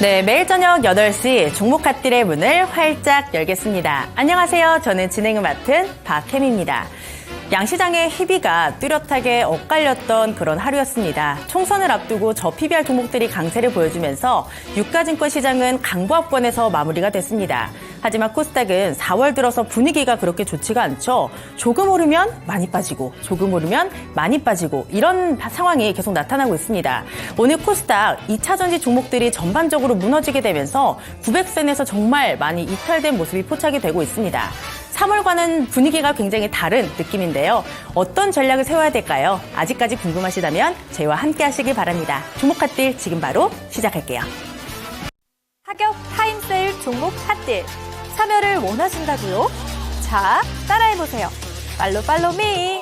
네, 매일 저녁 8시 종목 핫딜의 문을 활짝 열겠습니다. 안녕하세요. 저는 진행을 맡은 박혜미입니다. 양시장의 희비가 뚜렷하게 엇갈렸던 그런 하루였습니다. 총선을 앞두고 저PBR 종목들이 강세를 보여주면서 유가증권 시장은 강보합권에서 마무리가 됐습니다. 하지만 코스닥은 4월 들어서 분위기가 그렇게 좋지가 않죠. 조금 오르면 많이 빠지고 조금 오르면 많이 빠지고 이런 상황이 계속 나타나고 있습니다. 오늘 코스닥 2차전지 종목들이 전반적으로 무너지게 되면서 900선에서 정말 많이 이탈된 모습이 포착이 되고 있습니다. 3월과는 분위기가 굉장히 다른 느낌인데요. 어떤 전략을 세워야 될까요? 아직까지 궁금하시다면 저희와 함께 하시길 바랍니다. 종목 핫딜 지금 바로 시작할게요. 하격 타임세일 종목 핫딜. 참여를 원하신다고요? 자, 따라해보세요. 팔로미.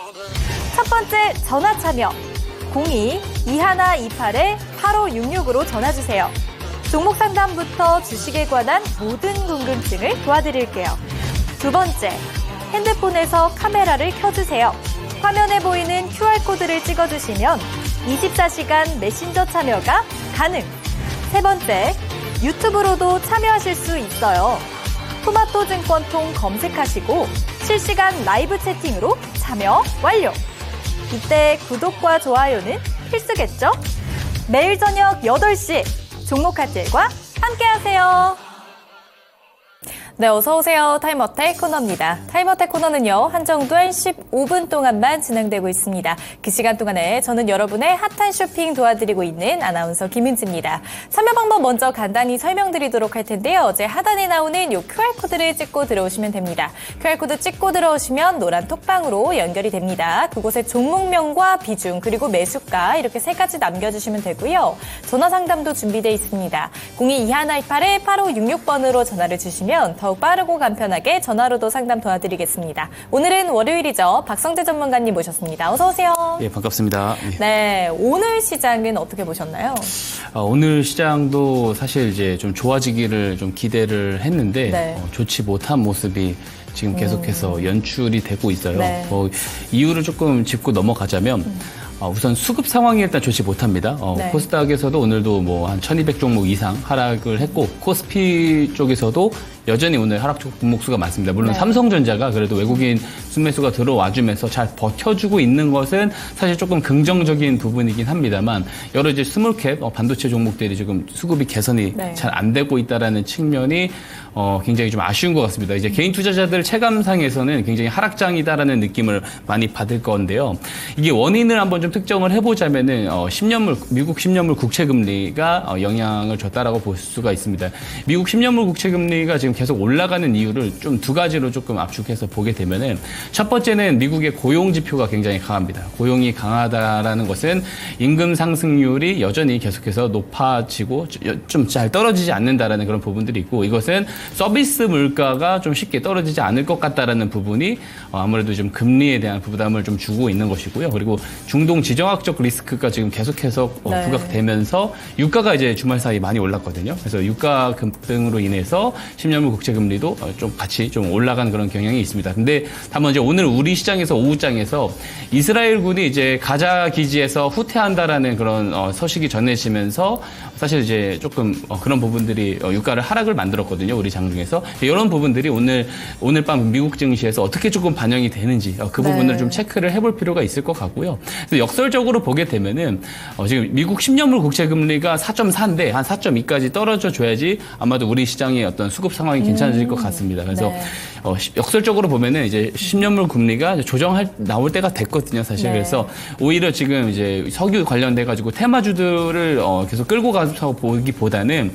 첫 번째 전화 참여. 02-2128-8566으로 전화주세요. 종목 상담부터 주식에 관한 모든 궁금증을 도와드릴게요. 두 번째, 핸드폰에서 카메라를 켜주세요. 화면에 보이는 QR코드를 찍어주시면 24시간 메신저 참여가 가능. 세 번째, 유튜브로도 참여하실 수 있어요. 토마토 증권통 검색하시고 실시간 라이브 채팅으로 참여 완료. 이때 구독과 좋아요는 필수겠죠? 매일 저녁 8시 종목 핫딜과 함께하세요. 네, 어서오세요. 타임어택 코너입니다. 타임어택 코너는요, 한정된 15분 동안만 진행되고 있습니다. 그 시간 동안에 저는 여러분의 핫한 쇼핑 도와드리고 있는 아나운서 김은지입니다. 참여 방법 먼저 간단히 설명드리도록 할 텐데요. 어제 하단에 나오는 이 QR코드를 찍고 들어오시면 됩니다. QR코드 찍고 들어오시면 노란 톡방으로 연결이 됩니다. 그곳에 종목명과 비중, 그리고 매수가 이렇게 세 가지 남겨주시면 되고요. 전화 상담도 준비되어 있습니다. 02-2128-8566번으로 전화를 주시면 더욱 빠르고 간편하게 전화로도 상담 도와드리겠습니다. 오늘은 월요일이죠. 박성재 전문가님 모셨습니다. 어서 오세요. 예, 반갑습니다. 네, 오늘 시장은 어떻게 보셨나요? 오늘 시장도 사실 이제 좀 좋아지기를 좀 기대를 했는데 네. 좋지 못한 모습이 지금 계속해서 연출이 되고 있어요. 네. 이유를 조금 짚고 넘어가자면 우선 수급 상황이 일단 좋지 못합니다. 네. 코스닥에서도 오늘도 뭐 한 1200 종목 이상 하락을 했고 코스피 쪽에서도 여전히 오늘 하락 종목수가 많습니다. 물론 네. 삼성전자가 그래도 외국인 순매수가 들어와주면서 잘 버텨주고 있는 것은 사실 조금 긍정적인 부분이긴 합니다만 여러 이제 스몰캡 반도체 종목들이 지금 수급이 개선이 네. 잘 안 되고 있다라는 측면이 굉장히 좀 아쉬운 것 같습니다. 이제 개인 투자자들 체감상에서는 굉장히 하락장이다라는 느낌을 많이 받을 건데요. 이게 원인을 한번 좀 특정을 해보자면은 미국 10년물 국채금리가 영향을 줬다라고 볼 수가 있습니다. 미국 10년물 국채금리가 지금 계속 올라가는 이유를 좀 두 가지로 조금 압축해서 보게 되면은 첫 번째는 미국의 고용 지표가 굉장히 강합니다. 고용이 강하다라는 것은 임금 상승률이 여전히 계속해서 높아지고 좀 잘 떨어지지 않는다라는 그런 부분들이 있고 이것은 서비스 물가가 좀 쉽게 떨어지지 않을 것 같다라는 부분이 아무래도 좀 금리에 대한 부담을 좀 주고 있는 것이고요. 그리고 중동 지정학적 리스크가 지금 계속해서 네. 부각되면서 유가가 이제 주말 사이 많이 올랐거든요. 그래서 유가 급등으로 인해서 10년물 국채금리도 좀 같이 좀 올라간 그런 경향이 있습니다. 근데 다만 이제 오늘 우리 시장에서 오후장에서 이스라엘군이 이제 가자 기지에서 후퇴한다라는 그런 소식이 전해지면서 사실 이제 조금 그런 부분들이 유가를 하락을 만들었거든요. 우리 장중에서 이런 부분들이 오늘 밤 미국 증시에서 어떻게 조금 반영이 되는지 그 부분을 네. 좀 체크를 해볼 필요가 있을 것 같고요. 그래서 역설적으로 보게 되면은 지금 미국 10년물 국채금리가 4.4인데 한 4.2까지 떨어져 줘야지 아마도 우리 시장의 어떤 수급 상황이 괜찮아질 것 같습니다. 그래서 네. 역설적으로 보면은 이제 10년물 금리가 나올 때가 됐거든요, 사실. 네. 그래서 오히려 지금 이제 석유 관련돼 가지고 테마주들을 계속 끌고 가서 보기보다는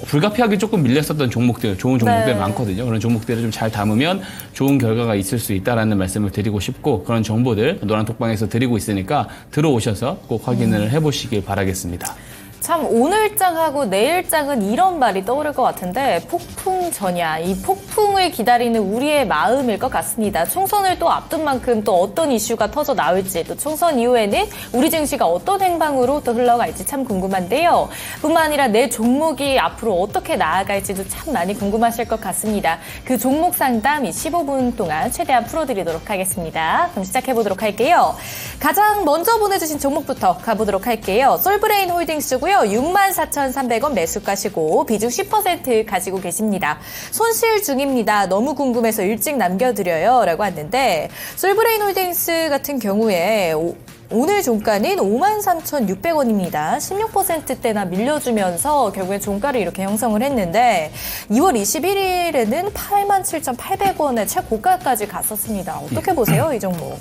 불가피하게 조금 밀렸었던 종목들, 좋은 종목들 네. 많거든요. 그런 종목들을 좀 잘 담으면 좋은 결과가 있을 수 있다라는 말씀을 드리고 싶고 그런 정보들 노란톡방에서 드리고 있으니까 들어오셔서 꼭 확인을 해보시길 바라겠습니다. 참 오늘장하고 내일장은 이런 말이 떠오를 것 같은데 폭풍 전야, 이 폭풍을 기다리는 우리의 마음일 것 같습니다. 총선을 또 앞둔 만큼 또 어떤 이슈가 터져 나올지 또 총선 이후에는 우리 증시가 어떤 행방으로 또 흘러갈지 참 궁금한데요. 뿐만 아니라 내 종목이 앞으로 어떻게 나아갈지도 참 많이 궁금하실 것 같습니다. 그 종목 상담 이 15분 동안 최대한 풀어드리도록 하겠습니다. 그럼 시작해보도록 할게요. 가장 먼저 보내주신 종목부터 가보도록 할게요. 솔브레인 홀딩스고요. 시고요. 64,300원 매수가시고 비중 10% 가지고 계십니다. 손실 중입니다. 너무 궁금해서 일찍 남겨드려요. 라고 왔는데 솔브레인 홀딩스 같은 경우에 오늘 종가는 53,600원입니다. 16%대나 밀려주면서 결국에 종가를 이렇게 형성을 했는데 2월 21일에는 87,800원의 최고가까지 갔었습니다. 어떻게 보세요, 이 종목?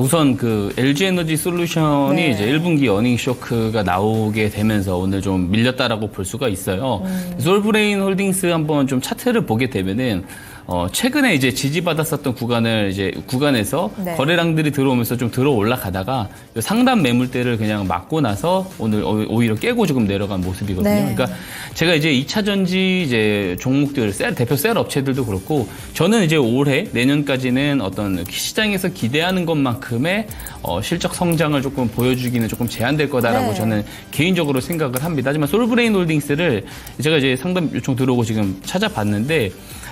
우선 그 LG 에너지 솔루션이 네. 이제 1분기 어닝 쇼크가 나오게 되면서 오늘 좀 밀렸다라고 볼 수가 있어요. 솔브레인 홀딩스 한번 좀 차트를 보게 되면은 최근에 이제 지지받았었던 구간에서 네. 거래량들이 들어오면서 좀 들어 올라가다가 상단 매물대를 그냥 맞고 나서 오늘 오히려 깨고 조금 내려간 모습이거든요. 네. 그러니까 제가 이제 2차 전지 이제 종목들 대표 셀 업체들도 그렇고 저는 이제 올해 내년까지는 어떤 시장에서 기대하는 것만큼의 실적 성장을 조금 보여주기는 조금 제한될 거다라고 네. 저는 개인적으로 생각을 합니다. 하지만 솔브레인 홀딩스를 제가 이제 상담 요청 들어오고 지금 찾아봤는데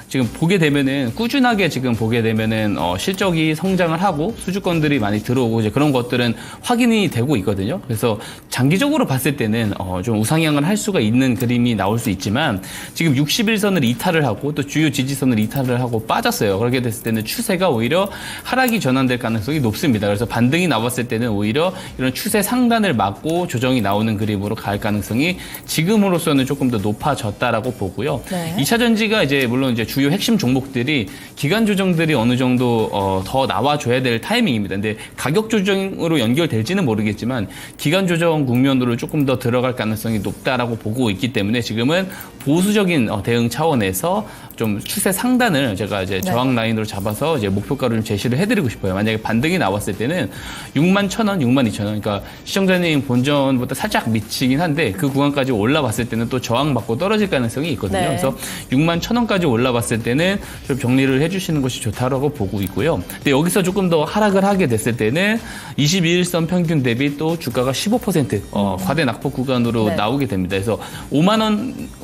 지금 보게 되면은 꾸준하게 지금 보게 되면은 실적이 성장을 하고 수주권들이 많이 들어오고 이제 그런 것들은 확인이 되고 있거든요. 그래서 장기적으로 봤을 때는 좀 우상향을 할 수가 있는 그림이 나올 수 있지만 지금 61선을 이탈을 하고 또 주요 지지선을 이탈을 하고 빠졌어요. 그렇게 됐을 때는 추세가 오히려 하락이 전환될 가능성이 높습니다. 그래서 반등이 나왔을 때는 오히려 이런 추세 상단을 막고 조정이 나오는 그림으로 갈 가능성이 지금으로서는 조금 더 높아졌다라고 보고요. 네. 2차 전지가 이제 물론 이제 주요 핵심 종목들이 기간 조정들이 어느 정도 더 나와줘야 될 타이밍입니다. 근데 가격 조정으로 연결될지는 모르겠지만 기간 조정 국면으로 조금 더 들어갈 가능성이 높다라고 보고 있기 때문에 지금은 보수적인 대응 차원에서 좀 추세 상단을 제가 이제 저항 라인으로 잡아서 이제 목표가를 좀 제시를 해드리고 싶어요. 만약에 반등이 나왔을 때는 61,000원, 62,000원. 그러니까 시청자님 본전보다 살짝 미치긴 한데 그 구간까지 올라봤을 때는 또 저항 받고 떨어질 가능성이 있거든요. 네. 그래서 61,000원까지 올라봤을 때는 좀 정리를 해주시는 것이 좋다라고 보고 있고요. 근데 여기서 조금 더 하락을 하게 됐을 때는 22일선 평균 대비 또 주가가 15% 과대 낙폭 구간으로 네. 나오게 됩니다. 그래서 5만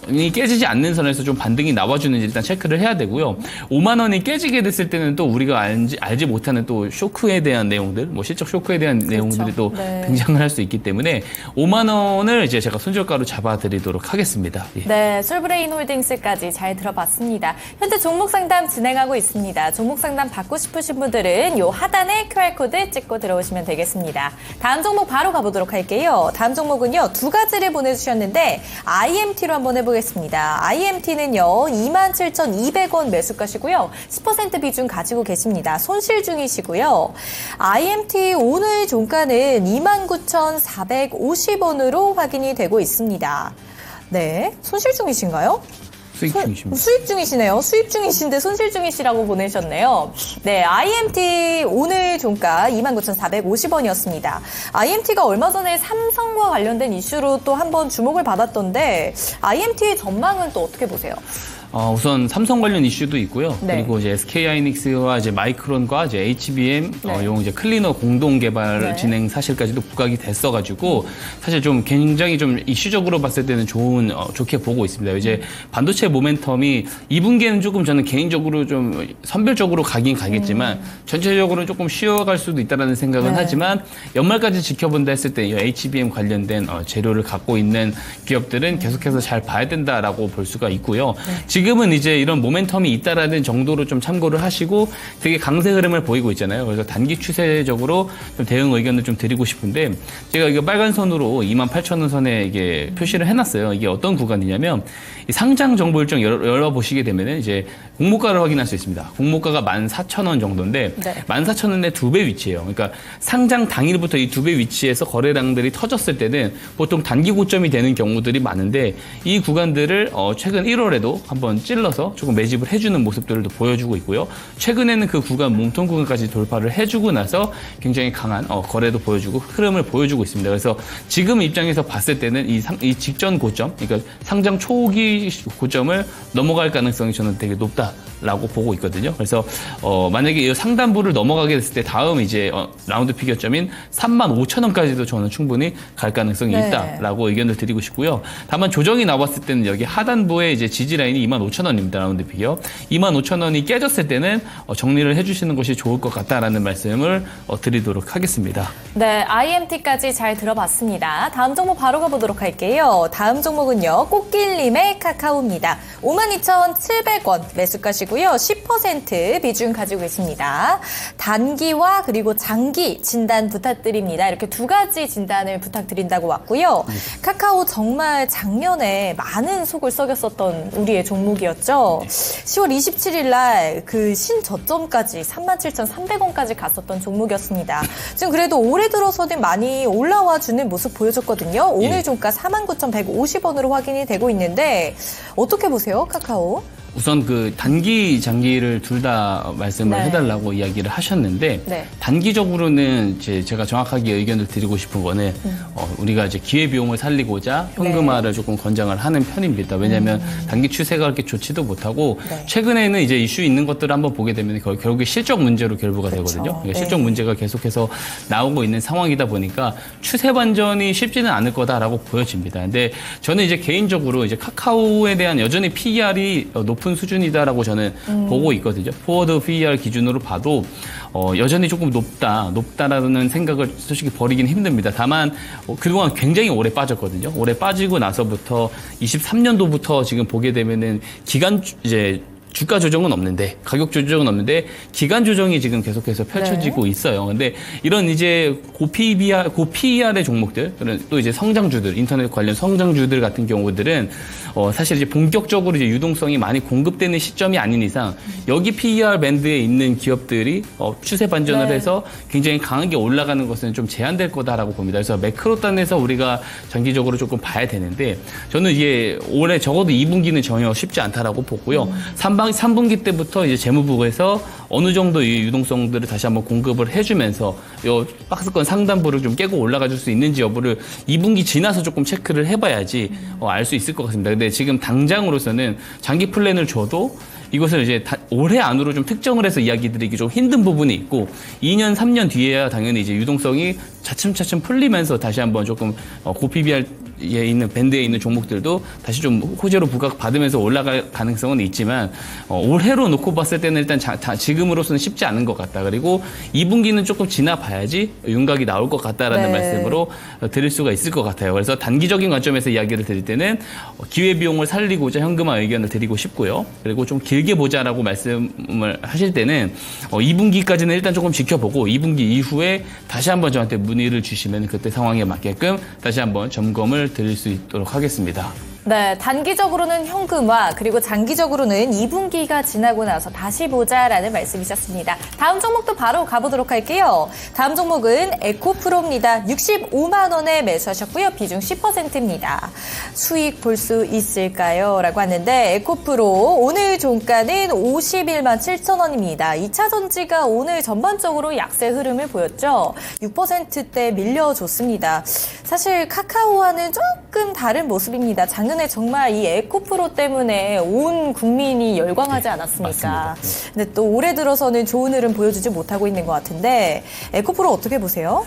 원이 깨지지 않는 선에서 좀 반등이 나와주는지 일단 체크를 해야 되고요. 5만 원이 깨지게 됐을 때는 또 우리가 알지 못하는 또 쇼크에 대한 내용들, 뭐 실적 쇼크에 대한 내용들이 또 네. 등장을 할 수 있기 때문에 5만 원을 이제 제가 손절가로 잡아드리도록 하겠습니다. 예. 네, 솔브레인 홀딩스까지 잘 들어봤습니다. 현재 종목 상담 진행하고 있습니다. 종목 상담 받고 싶으신 분들은 요 하단에 QR코드 찍고 들어오시면 되겠습니다. 다음 종목 바로 가보도록 할게요. 다음 종목은요, 두 가지를 보내주셨는데 IMT로 한번 해보겠습니다. IMT는요, 27,200원 매수가시고요. 10% 비중 가지고 계십니다. 손실 중이시고요. IMT 오늘 종가는 29,450원으로 확인이 되고 있습니다. 네, 손실 중이신가요? 수익 중이십니다. 수익 중이시네요. 수익 중이신데 손실 중이시라고 보내셨네요. 네, IMT 오늘 종가 29,450원이었습니다. IMT가 얼마 전에 삼성과 관련된 이슈로 또 한번 주목을 받았던데 IMT의 전망은 또 어떻게 보세요? 우선 삼성 관련 이슈도 있고요. 네. 그리고 이제 SK하이닉스와 이제 마이크론과 이제 HBM, 네. 용 이제 클리너 공동 개발 네. 진행 사실까지도 부각이 됐어가지고 사실 좀 굉장히 좀 이슈적으로 봤을 때는 좋게 보고 있습니다. 이제 반도체 모멘텀이 2분기에는 조금 저는 개인적으로 좀 선별적으로 가긴 가겠지만 전체적으로 조금 쉬어갈 수도 있다라는 생각은 네. 하지만 연말까지 지켜본다 했을 때 이 HBM 관련된 재료를 갖고 있는 기업들은 계속해서 잘 봐야 된다라고 볼 수가 있고요. 지금은 이제 이런 모멘텀이 있다라는 정도로 좀 참고를 하시고 되게 강세 흐름을 보이고 있잖아요. 그래서 단기 추세적으로 좀 대응 의견을 좀 드리고 싶은데 제가 이거 빨간 선으로 28,000원 선에 이게 표시를 해놨어요. 이게 어떤 구간이냐면 이 상장 정보 일정 열어보시게 되면은 이제 공모가를 확인할 수 있습니다. 공모가가 14,000원 정도인데 네. 14,000원의 2배 위치예요. 그러니까 상장 당일부터 이 2배 위치에서 거래량들이 터졌을 때는 보통 단기 고점이 되는 경우들이 많은데 이 구간들을 최근 1월에도 한번 찔러서 조금 매집을 해주는 모습들을 보여주고 있고요. 최근에는 그 구간 몸통 구간까지 돌파를 해주고 나서 굉장히 강한 거래도 보여주고 흐름을 보여주고 있습니다. 그래서 지금 입장에서 봤을 때는 이 직전 고점, 그러니까 상장 초기 고점을 넘어갈 가능성이 저는 되게 높다라고 보고 있거든요. 그래서 만약에 이 상단부를 넘어가게 됐을 때 다음 이제 라운드 피겨점인 35,000원까지도 저는 충분히 갈 가능성이 네. 있다라고 의견을 드리고 싶고요. 다만 조정이 나왔을 때는 여기 하단부에 이제 지지 라인이 25,000원입니다. 라운드 비교. 25,000원이 깨졌을 때는 정리를 해주시는 것이 좋을 것 같다라는 말씀을 드리도록 하겠습니다. 네, IMT까지 잘 들어봤습니다. 다음 종목 바로 가보도록 할게요. 다음 종목은요, 꽃길님의 카카오입니다. 52,700원 매수가시고요. 10% 비중 가지고 있습니다. 단기와 그리고 장기 진단 부탁드립니다. 이렇게 두 가지 진단을 부탁드린다고 왔고요. 카카오 정말 작년에 많은 속을 썩였었던 우리의 종목이었죠. 10월 27일 날 그 신저점까지 37,300원까지 갔었던 종목이었습니다. 지금 그래도 올해 들어서는 많이 올라와 주는 모습 보여줬거든요. 오늘 종가 49,150원으로 확인이 되고 있는데 어떻게 보세요, 카카오? 우선 그 단기, 장기를 둘 다 말씀을 네. 해달라고 이야기를 하셨는데 네. 단기적으로는 제가 정확하게 의견을 드리고 싶은 거는 우리가 이제 기회비용을 살리고자 현금화를 조금 권장을 하는 편입니다. 왜냐하면 단기 추세가 그렇게 좋지도 못하고 네. 최근에는 이제 이슈 있는 것들을 한번 보게 되면 결국에 실적 문제로 결부가 되거든요. 그러니까 실적 문제가 계속해서 나오고 있는 상황이다 보니까 추세 반전이 쉽지는 않을 거다라고 보여집니다. 근데 저는 이제 개인적으로 이제 카카오에 대한 여전히 PER이 높은 수준이다라고 저는 보고 있거든요. 포워드 PER 기준으로 봐도 여전히 조금 높다라는 생각을 솔직히 버리긴 힘듭니다. 다만 그동안 굉장히 오래 빠졌거든요. 오래 빠지고 나서부터 23년도부터 지금 보게 되면은 주가 조정은 없는데, 가격 조정은 없는데, 기간 조정이 지금 계속해서 펼쳐지고 있어요. 근데 이런 이제 고PER의 종목들, 또 이제 성장주들, 인터넷 관련 성장주들 같은 경우들은, 사실 이제 본격적으로 이제 유동성이 많이 공급되는 시점이 아닌 이상, 여기 PER 밴드에 있는 기업들이 추세 반전을 해서 굉장히 강하게 올라가는 것은 좀 제한될 거다라고 봅니다. 그래서 매크로 단에서 우리가 장기적으로 조금 봐야 되는데, 저는 이제 올해 적어도 2분기는 전혀 쉽지 않다라고 보고요. 3분기 때부터 이제 재무부에서 어느 정도 이 유동성들을 다시 한번 공급을 해주면서 요 박스권 상단부를 좀 깨고 올라가 줄 수 있는지 여부를 2분기 지나서 조금 체크를 해봐야지 알 수 있을 것 같습니다. 근데 지금 당장으로서는 장기 플랜을 줘도 이것을 이제 올해 안으로 좀 특정을 해서 이야기 드리기 좀 힘든 부분이 있고 2년, 3년 뒤에야 당연히 이제 유동성이 차츰차츰 풀리면서 다시 한번 조금 고PBR에 있는 밴드에 있는 종목들도 다시 좀 호재로 부각받으면서 올라갈 가능성은 있지만 올해로 놓고 봤을 때는 일단 지금으로서는 쉽지 않은 것 같다. 그리고 2분기는 조금 지나봐야지 윤곽이 나올 것 같다라는 말씀으로 드릴 수가 있을 것 같아요. 그래서 단기적인 관점에서 이야기를 드릴 때는 기회비용을 살리고자 현금화 의견을 드리고 싶고요. 그리고 좀 길게 보자라고 말씀을 하실 때는 2분기까지는 일단 조금 지켜보고 2분기 이후에 다시 한번 저한테 문의를 주시면 그때 상황에 맞게끔 다시 한번 점검을 드릴 수 있도록 하겠습니다. 네, 단기적으로는 현금화, 그리고 장기적으로는 2분기가 지나고 나서 다시 보자라는 말씀이셨습니다. 다음 종목도 바로 가보도록 할게요. 다음 종목은 에코프로입니다. 65만 원에 매수하셨고요. 비중 10%입니다. 수익 볼 수 있을까요? 라고 하는데 에코프로 오늘 종가는 51만 7천 원입니다. 2차 전지가 오늘 전반적으로 약세 흐름을 보였죠. 6%대 밀려줬습니다. 사실 카카오와는 조금 다른 모습입니다. 작년에 정말 이 에코프로 때문에 온 국민이 열광하지 않았습니까? 맞습니다. 근데 또 올해 들어서는 좋은 흐름 보여주지 못하고 있는 것 같은데 에코프로 어떻게 보세요?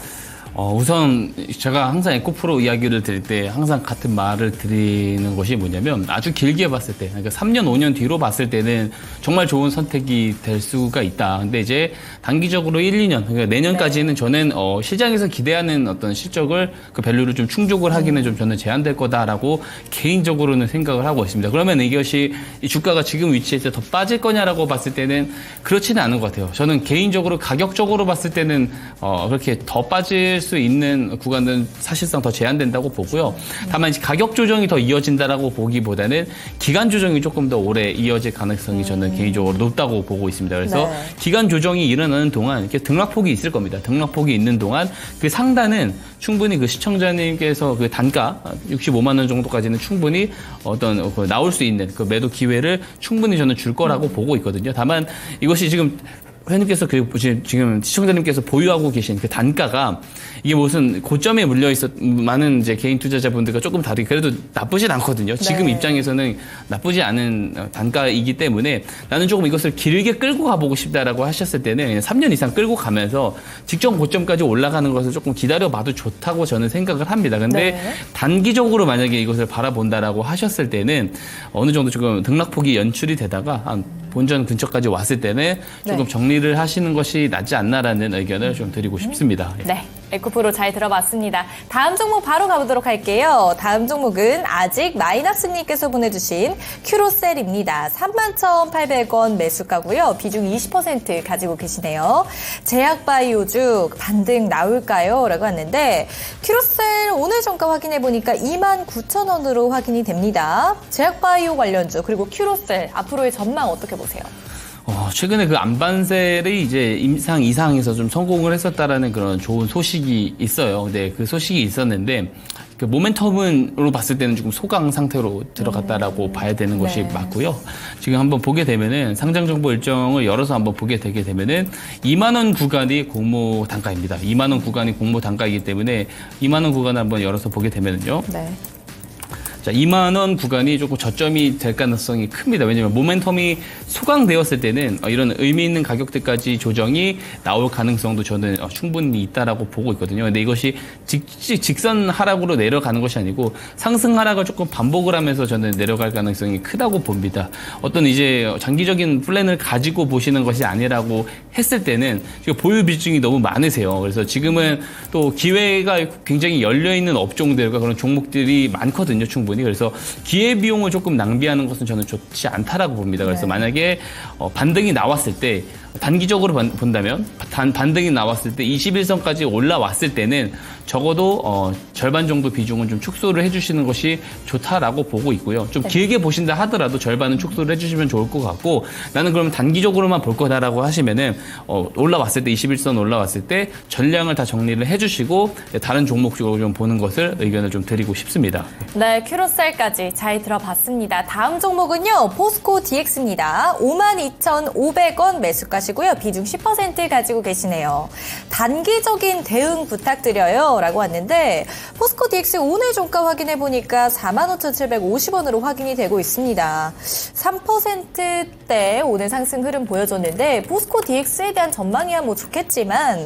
우선 제가 항상 에코프로 이야기를 드릴 때 항상 같은 말을 드리는 것이 뭐냐면 아주 길게 봤을 때, 그러니까 3년, 5년 뒤로 봤을 때는 정말 좋은 선택이 될 수가 있다. 근데 이제 단기적으로 1, 2년, 그러니까 내년까지는 저는 시장에서 기대하는 어떤 실적을 그 밸류를 좀 충족을 하기는 좀 저는 제한될 거다라고 개인적으로는 생각을 하고 있습니다. 그러면 이것이 이 주가가 지금 위치에서 더 빠질 거냐라고 봤을 때는 그렇지는 않은 것 같아요. 저는 개인적으로 가격적으로 봤을 때는 그렇게 더 빠질 수 있는 구간은 사실상 더 제한된다고 보고요. 다만 가격 조정이 더 이어진다라고 보기보다는 기간 조정이 조금 더 오래 이어질 가능성이 저는 개인적으로 높다고 보고 있습니다. 그래서 기간 조정이 일어나는 동안 이렇게 등락폭이 있을 겁니다. 등락폭이 있는 동안 그 상단은 충분히 그 시청자님께서 그 단가 65만 원 정도까지는 충분히 어떤 나올 수 있는 그 매도 기회를 충분히 저는 줄 거라고 보고 있거든요. 다만 이것이 지금 회원님께서 지금 시청자님께서 보유하고 계신 그 단가가 이게 무슨 고점에 물려 많은 이제 개인 투자자분들과 조금 다르게 그래도 나쁘진 않거든요. 지금 네. 입장에서는 나쁘지 않은 단가이기 때문에 나는 조금 이것을 길게 끌고 가보고 싶다라고 하셨을 때는 그냥 3년 이상 끌고 가면서 직전 고점까지 올라가는 것을 조금 기다려봐도 좋다고 저는 생각을 합니다. 근데 네. 단기적으로 만약에 이것을 바라본다라고 하셨을 때는 어느 정도 조금 등락폭이 연출이 되다가 한 본전 근처까지 왔을 때는 조금 네. 정리를 하시는 것이 낫지 않나라는 의견을 좀 드리고 싶습니다. 네, 에코프로 잘 들어봤습니다. 다음 종목 바로 가보도록 할게요. 다음 종목은 아직 마이낙스님께서 보내주신 큐로셀입니다. 31,800원 매수가고요. 비중 20% 가지고 계시네요. 제약바이오죽 반등 나올까요? 라고 하는데 큐로셀 오늘 종가 확인해보니까 29,000원으로 확인이 됩니다. 제약바이오 관련주 그리고 큐로셀 앞으로의 전망 어떻게 보세요? 최근에 그 안반셀이 이제 임상 이상에서 좀 성공을 했었다라는 그런 좋은 소식이 있어요. 근데 그 소식이 있었는데 그 모멘텀으로 봤을 때는 조금 소강 상태로 들어갔다라고 봐야 되는 것이 네. 맞고요. 지금 한번 보게 되면은 상장 정보 일정을 열어서 한번 보게 되게 되면은 2만 원 구간이 공모 단가입니다. 2만 원 구간이 공모 단가이기 때문에 2만 원 구간을 한번 열어서 보게 되면은요. 네. 자, 2만 원 구간이 조금 저점이 될 가능성이 큽니다. 왜냐하면 모멘텀이 소강되었을 때는 이런 의미 있는 가격대까지 조정이 나올 가능성도 저는 충분히 있다라고 보고 있거든요. 근데 이것이 직선 하락으로 내려가는 것이 아니고 상승 하락을 조금 반복을 하면서 저는 내려갈 가능성이 크다고 봅니다. 어떤 이제 장기적인 플랜을 가지고 보시는 것이 아니라고 했을 때는 지금 보유 비중이 너무 많으세요. 그래서 지금은 또 기회가 굉장히 열려있는 업종들과 그런 종목들이 많거든요, 충분히. 그래서 기회비용을 조금 낭비하는 것은 저는 좋지 않다라고 봅니다. 그래서 네. 만약에 반등이 나왔을 때 단기적으로 본다면 반등이 나왔을 때 21선까지 올라왔을 때는 적어도 절반 정도 비중은 좀 축소를 해주시는 것이 좋다라고 보고 있고요. 좀 네. 길게 보신다 하더라도 절반은 축소를 해주시면 좋을 것 같고 나는 그러면 단기적으로만 볼 거다라고 하시면은 올라왔을 때 21선 올라왔을 때 전량을 다 정리를 해주시고 다른 종목 쪽으로 좀 보는 것을 의견을 좀 드리고 싶습니다. 네, 큐로셀까지 잘 들어봤습니다. 다음 종목은요, 포스코 DX입니다. 52,500원 매수가시고요. 비중 10% 가지고 계시네요. 단기적인 대응 부탁드려요. 라고 왔는데, 포스코 DX 오늘 종가 확인해보니까 45,750원으로 확인이 되고 있습니다. 3%대 오늘 상승 흐름 보여줬는데, 포스코 DX에 대한 전망이야 뭐 좋겠지만,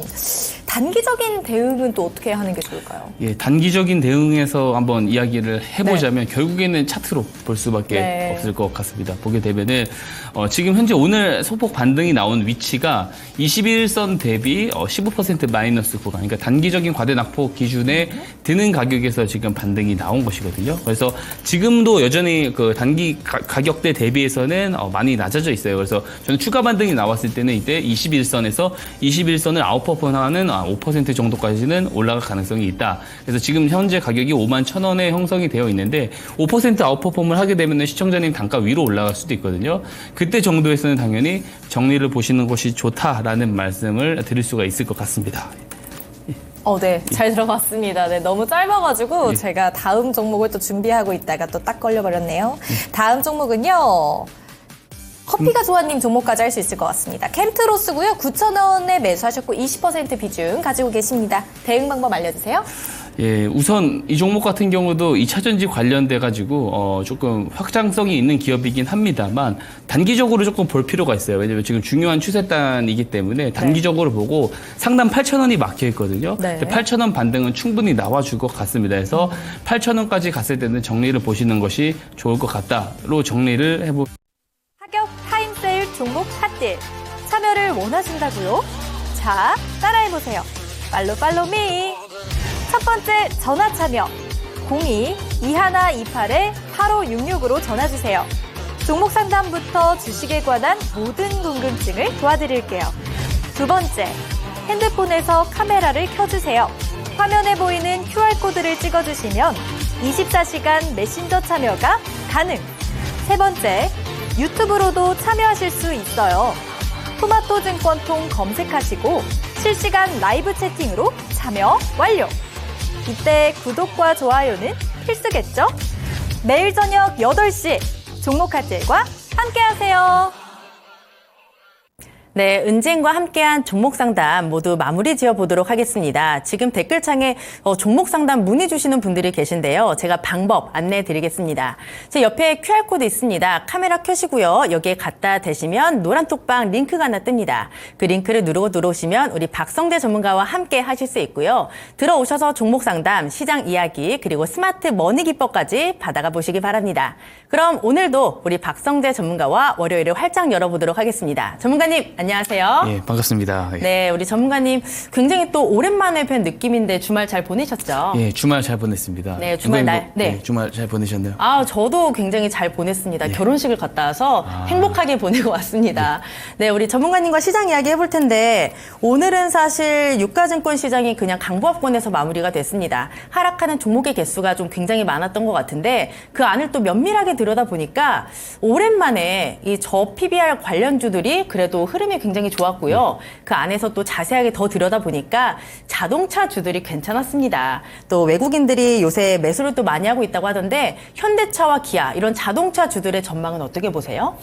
단기적인 대응은 또 어떻게 하는 게 좋을까요? 예, 단기적인 대응에서 한번 이야기를 해보자면 결국에는 차트로 볼 수밖에 네. 없을 것 같습니다. 보게 되면은 지금 현재 오늘 소폭 반등이 나온 위치가 21선 대비 15% 마이너스 구간, 그러니까 단기적인 과대 낙폭 기준에 드는 가격에서 지금 반등이 나온 것이거든요. 그래서 지금도 여전히 그 단기 가격대 대비해서는 많이 낮아져 있어요. 그래서 저는 추가 반등이 나왔을 때는 이때 21선에서 21선을 아웃퍼폼하는 5% 정도까지는 올라갈 가능성이 있다. 그래서 지금 현재 가격이 51,000원에 형성이 되어 있는데 5% 아웃퍼폼을 하게 되면 시청자님 단가 위로 올라갈 수도 있거든요. 그때 정도에서는 당연히 정리를 보시는 것이 좋다라는 말씀을 드릴 수가 있을 것 같습니다. 네, 잘 들어봤습니다. 네, 너무 짧아가지고 예. 제가 다음 종목을 또 준비하고 있다가 또 딱 걸려버렸네요. 다음 종목은요. 커피가 좋아님 종목까지 할 수 있을 것 같습니다. 캠트로스고요. 9,000원에 매수하셨고 20% 비중 가지고 계십니다. 대응 방법 알려주세요. 예, 우선 이 종목 같은 경우도 2차전지 관련돼 가지고 조금 확장성이 있는 기업이긴 합니다만 단기적으로 조금 볼 필요가 있어요. 왜냐면 지금 중요한 추세단이기 때문에 단기적으로 보고 상단 8,000원이 막혀 있거든요. 네. 8,000원 반등은 충분히 나와줄 것 같습니다. 그래서 8,000원까지 갔을 때는 정리를 보시는 것이 좋을 것 같다로 정리를 해보. 하격 타임세일 종목 핫딜 참여를 원하신다고요? 자, 따라해보세요. 팔로미. 첫 번째 전화 참여 02-2128-8566으로 전화주세요. 종목 상담부터 주식에 관한 모든 궁금증을 도와드릴게요. 두 번째, 핸드폰에서 카메라를 켜주세요. 화면에 보이는 QR코드를 찍어주시면 24시간 메신저 참여가 가능. 세 번째, 유튜브로도 참여하실 수 있어요. 토마토증권통 검색하시고 실시간 라이브 채팅으로 참여 완료. 이때 구독과 좋아요는 필수겠죠? 매일 저녁 8시 종목 핫딜과 함께하세요. 네, 은진과 함께한 종목 상담 모두 마무리 지어보도록 하겠습니다. 지금 댓글창에 종목 상담 문의 주시는 분들이 계신데요. 제가 방법 안내해 드리겠습니다. 제 옆에 QR코드 있습니다. 카메라 켜시고요. 여기에 갖다 대시면 노란 톡방 링크가 하나 뜹니다. 그 링크를 누르고 들어오시면 우리 박성재 전문가와 함께 하실 수 있고요. 들어오셔서 종목 상담, 시장 이야기, 그리고 스마트 머니 기법까지 받아가 보시기 바랍니다. 그럼 오늘도 우리 박성재 전문가와 월요일을 활짝 열어보도록 하겠습니다. 전문가님, 안녕하세요. 예, 반갑습니다. 예. 네, 우리 전문가님 굉장히 또 오랜만에 뵌 느낌인데 주말 잘 보내셨죠? 예, 주말 잘 보냈습니다. 네, 주말 날, 네. 예, 주말 잘 보내셨나요? 아, 저도 굉장히 잘 보냈습니다. 결혼식을 갔다 와서 행복하게 보내고 왔습니다. 네, 우리 전문가님과 시장 이야기 해볼 텐데 오늘은 사실 유가증권 시장이 그냥 강보합권에서 마무리가 됐습니다. 하락하는 종목의 개수가 좀 굉장히 많았던 것 같은데 그 안을 또 면밀하게 들여다보니까 오랜만에 이 저 PBR 관련주들이 그래도 흐름이 굉장히 좋았고요. 그 안에서 또 자세하게 더 들여다보니까 자동차 주들이 괜찮았습니다. 또 외국인들이 요새 매수를 또 많이 하고 있다고 하던데 현대차와 기아 이런 자동차 주들의 전망은 어떻게 보세요?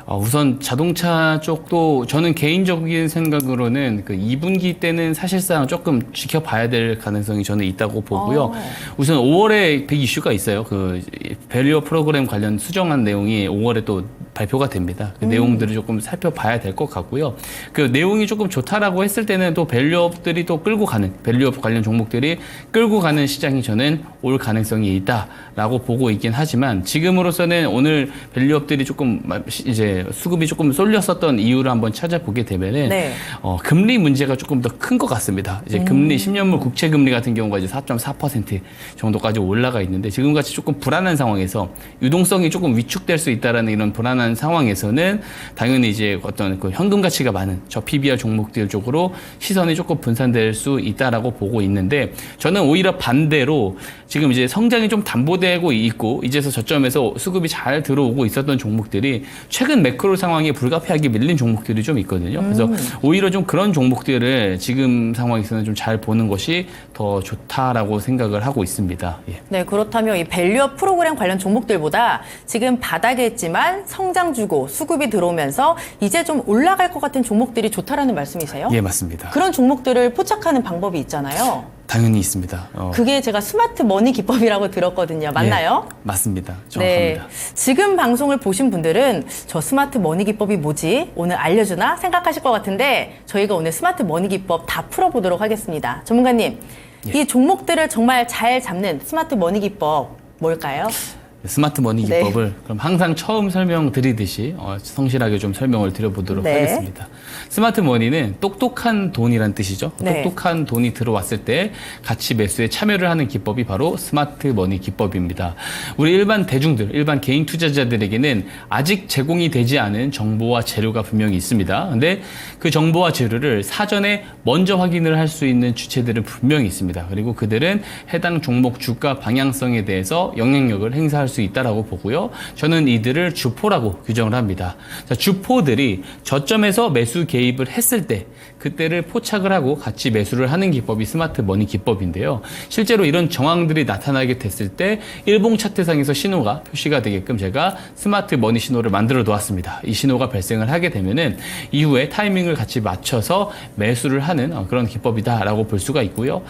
우선 자동차 쪽도 저는 개인적인 생각으로는 그 2분기 때는 사실상 조금 지켜봐야 될 가능성이 저는 있다고 보고요. 우선 5월에 그 이슈가 있어요. 그 밸류어 프로그램 관련 수정한 내용이 5월에 또 발표가 됩니다. 그 내용들을 조금 살펴봐야 될 것 같고요. 그 내용이 조금 좋다라고 했을 때는 또 밸류업들이 또 끌고 가는 밸류업 관련 종목들이 끌고 가는 시장이 저는 올 가능성이 있다라고 보고 있긴 하지만 지금으로서는 오늘 밸류업들이 조금 이제 수급이 조금 쏠렸었던 이유를 한번 찾아보게 되면은 네. 금리 문제가 조금 더 큰 것 같습니다. 이제 금리 10년물 국채 금리 같은 경우가 이제 4.4% 정도까지 올라가 있는데 지금같이 조금 불안한 상황에서 유동성이 조금 위축될 수 있다라는 이런 불안한 상황에서는 당연히 이제 어떤 그 현금 가치가 많은 저 PBR 종목들 쪽으로 시선이 조금 분산될 수 있다라고 보고 있는데 저는 오히려 반대로 지금 이제 성장이 좀 담보되고 있고 이제서 저점에서 수급이 잘 들어오고 있었던 종목들이 최근 매크로 상황에 불가피하게 밀린 종목들이 좀 있거든요. 그래서 오히려 좀 그런 종목들을 지금 상황에서는 좀 잘 보는 것이 더 좋다라고 생각을 하고 있습니다. 예. 네, 그렇다면 이 밸류업 프로그램 관련 종목들보다 지금 바닥에 있지만 성장주고 수급이 들어오면서 이제 좀 올라갈 것 같은 종목들이 좋다라는 말씀이세요? 예, 맞습니다. 그런 종목들을 포착하는 방법이 있잖아요. 당연히 있습니다. 그게 제가 스마트 머니 기법이라고 들었거든요. 맞나요? 예, 맞습니다. 정확합니다. 네. 지금 방송을 보신 분들은 저 스마트 머니 기법이 뭐지? 오늘 알려주나? 생각하실 것 같은데 저희가 오늘 스마트 머니 기법 다 풀어보도록 하겠습니다. 전문가님, 이 종목들을 정말 잘 잡는 스마트 머니 기법 뭘까요? 스마트 머니 네. 기법을 그럼 항상 처음 설명드리듯이 성실하게 좀 설명을 드려보도록 네. 하겠습니다. 스마트 머니는 똑똑한 돈이란 뜻이죠. 네. 똑똑한 돈이 들어왔을 때 같이 매수에 참여를 하는 기법이 바로 스마트 머니 기법입니다. 우리 일반 대중들, 일반 개인 투자자들에게는 아직 제공이 되지 않은 정보와 재료가 분명히 있습니다. 근데 그 정보와 재료를 사전에 먼저 확인을 할 수 있는 주체들은 분명히 있습니다. 그리고 그들은 해당 종목 주가 방향성에 대해서 영향력을 행사할 수 있다라고 보고요. 저는 이들을 주포라고 규정을 합니다. 자, 주포들이 저점에서 매수 개입을 했을 때 그때를 포착을 하고 같이 매수를 하는 기법이 스마트 머니 기법인데요. 실제로 이런 정황들이 나타나게 됐을 때 일봉 차트상에서 신호가 표시가 되게끔 제가 스마트 머니 신호를 만들어 놓았습니다. 이 신호가 발생을 하게 되면은 이후에 타이밍을 같이 맞춰서 매수를 하는 그런 기법이다라고 볼 수가 있고요.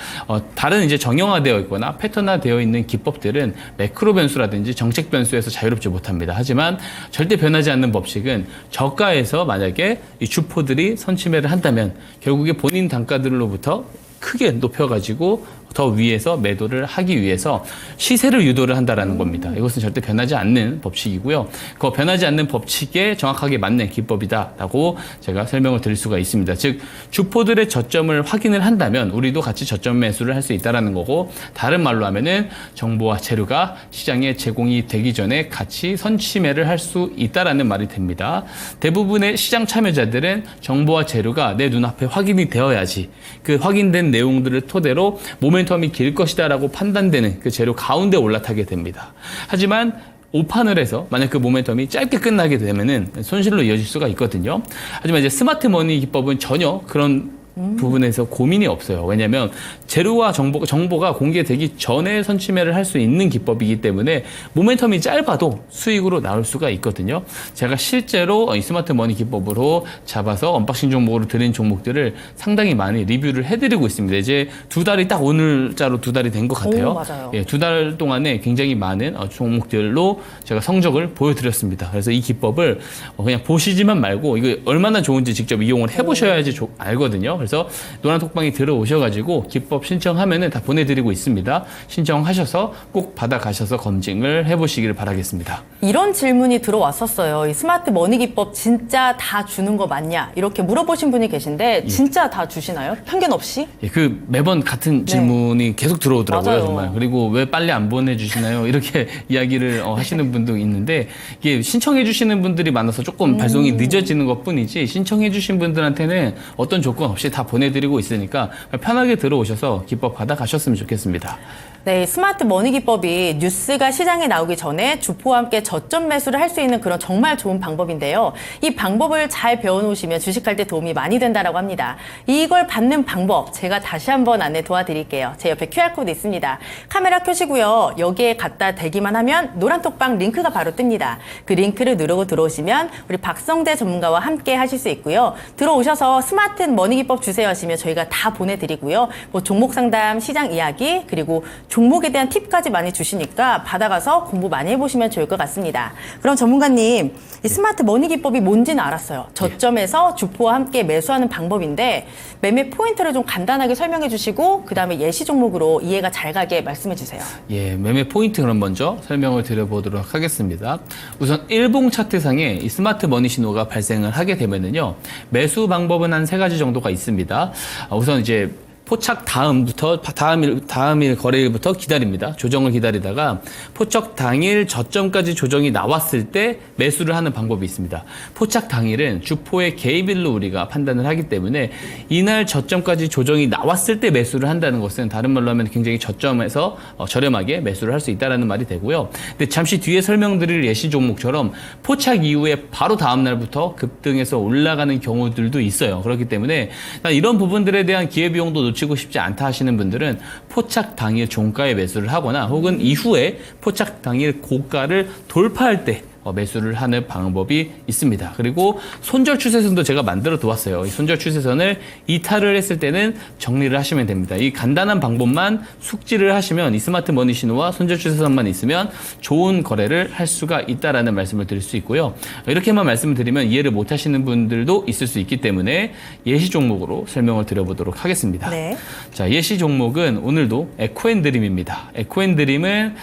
다른 이제 정형화되어 있거나 패턴화되어 있는 기법들은 매크로 변수라든지 정책 변수에서 자유롭지 못합니다. 하지만 절대 변하지 않는 법칙은 저가에서 만약에 이 주포들이 선침해를 한다면 결국에 본인 단가들로부터 크게 높여가지고 더 위에서 매도를 하기 위해서 시세를 유도를 한다라는 겁니다. 이것은 절대 변하지 않는 법칙이고요. 그 변하지 않는 법칙에 정확하게 맞는 기법이다라고 제가 설명을 드릴 수가 있습니다. 즉 주포들의 저점을 확인을 한다면 우리도 같이 저점 매수를 할 수 있다라는 거고 다른 말로 하면은 정보와 재료가 시장에 제공이 되기 전에 같이 선취매를 할 수 있다라는 말이 됩니다. 대부분의 시장 참여자들은 정보와 재료가 내 눈앞에 확인이 되어야지 그 확인된 내용들을 토대로 모멘텀이 길 것이다라고 판단되는 그 재료 가운데 올라타게 됩니다. 하지만 오판을 해서 만약 그 모멘텀이 짧게 끝나게 되면은 손실로 이어질 수가 있거든요. 하지만 이제 스마트 머니 기법은 전혀 그런 부분에서 고민이 없어요. 왜냐하면 재료와 정보가 공개되기 전에 선취매를 할 수 있는 기법이기 때문에 모멘텀이 짧아도 수익으로 나올 수가 있거든요. 제가 실제로 이 스마트 머니 기법으로 잡아서 언박싱 종목으로 드린 종목들을 상당히 많이 리뷰를 해드리고 있습니다. 이제 2달이 딱 오늘자로 2달이 된 것 같아요. 오, 맞아요. 예, 2달 동안에 굉장히 많은 종목들로 제가 성적을 보여드렸습니다. 그래서 이 기법을 그냥 보시지만 말고 이거 얼마나 좋은지 직접 이용을 해보셔야지 알거든요. 그래서 노란톡방에 들어오셔가지고 기법 신청하면은 다 보내드리고 있습니다. 신청하셔서 꼭 받아가셔서 검증을 해보시기를 바라겠습니다. 이런 질문이 들어왔었어요. 이 스마트 머니 기법 진짜 다 주는 거 맞냐? 이렇게 물어보신 분이 계신데 진짜 다 주시나요? 편견 없이? 예, 그 매번 같은 질문이 계속 들어오더라고요. 맞아요. 정말. 그리고 왜 빨리 안 보내주시나요? 이렇게 이야기를 하시는 분도 있는데 이게 신청해주시는 분들이 많아서 조금 발송이 늦어지는 것뿐이지 신청해주신 분들한테는 어떤 조건 없이 다 보내드리고 있으니까 편하게 들어오셔서 기법 받아가셨으면 좋겠습니다. 네, 이 스마트 머니 기법이 뉴스가 시장에 나오기 전에 주포와 함께 저점 매수를 할 수 있는 그런 정말 좋은 방법인데요. 이 방법을 잘 배워놓으시면 주식할 때 도움이 많이 된다라고 합니다. 이걸 받는 방법 제가 다시 한번 안내 도와드릴게요. 제 옆에 QR코드 있습니다. 카메라 켜시고요. 여기에 갖다 대기만 하면 노란톡방 링크가 바로 뜹니다. 그 링크를 누르고 들어오시면 우리 박성재 전문가와 함께 하실 수 있고요. 들어오셔서 스마트 머니 기법 주세요 하시면 저희가 다 보내드리고요. 뭐 종목 상담, 시장 이야기, 그리고 종목에 대한 팁까지 많이 주시니까 받아가서 공부 많이 해보시면 좋을 것 같습니다. 그럼 전문가님, 이 스마트 머니 기법이 뭔지는 알았어요. 저점에서 주포와 함께 매수하는 방법인데 매매 포인트를 좀 간단하게 설명해 주시고 그 다음에 예시 종목으로 이해가 잘 가게 말씀해 주세요. 예, 매매 포인트 그럼 먼저 설명을 드려보도록 하겠습니다. 우선 일봉 차트상에 이 스마트 머니 신호가 발생을 하게 되면은요, 매수 방법은 한 3가지 정도가 있습니다. 우선 이제 포착 다음부터 다음 일 거래일부터 기다립니다. 조정을 기다리다가 포착 당일 저점까지 조정이 나왔을 때 매수를 하는 방법이 있습니다. 포착 당일은 주포의 개입일로 우리가 판단을 하기 때문에 이날 저점까지 조정이 나왔을 때 매수를 한다는 것은 다른 말로 하면 굉장히 저점에서 저렴하게 매수를 할 수 있다는 말이 되고요. 근데 잠시 뒤에 설명드릴 예시 종목처럼 포착 이후에 바로 다음 날부터 급등해서 올라가는 경우들도 있어요. 그렇기 때문에 이런 부분들에 대한 기회비용도 놓치고 싶지 않다 하시는 분들은 포착 당일 종가에 매수를 하거나 혹은 이후에 포착 당일 고가를 돌파할 때 매수를 하는 방법이 있습니다. 그리고 손절 추세선도 제가 만들어 두었어요. 이 손절 추세선을 이탈을 했을 때는 정리를 하시면 됩니다. 이 간단한 방법만 숙지를 하시면 이 스마트 머니 신호와 손절 추세선만 있으면 좋은 거래를 할 수가 있다라는 말씀을 드릴 수 있고요. 이렇게만 말씀을 드리면 이해를 못 하시는 분들도 있을 수 있기 때문에 예시 종목으로 설명을 드려보도록 하겠습니다. 네. 자, 예시 종목은 오늘도 에코앤드림입니다. 에코앤드림은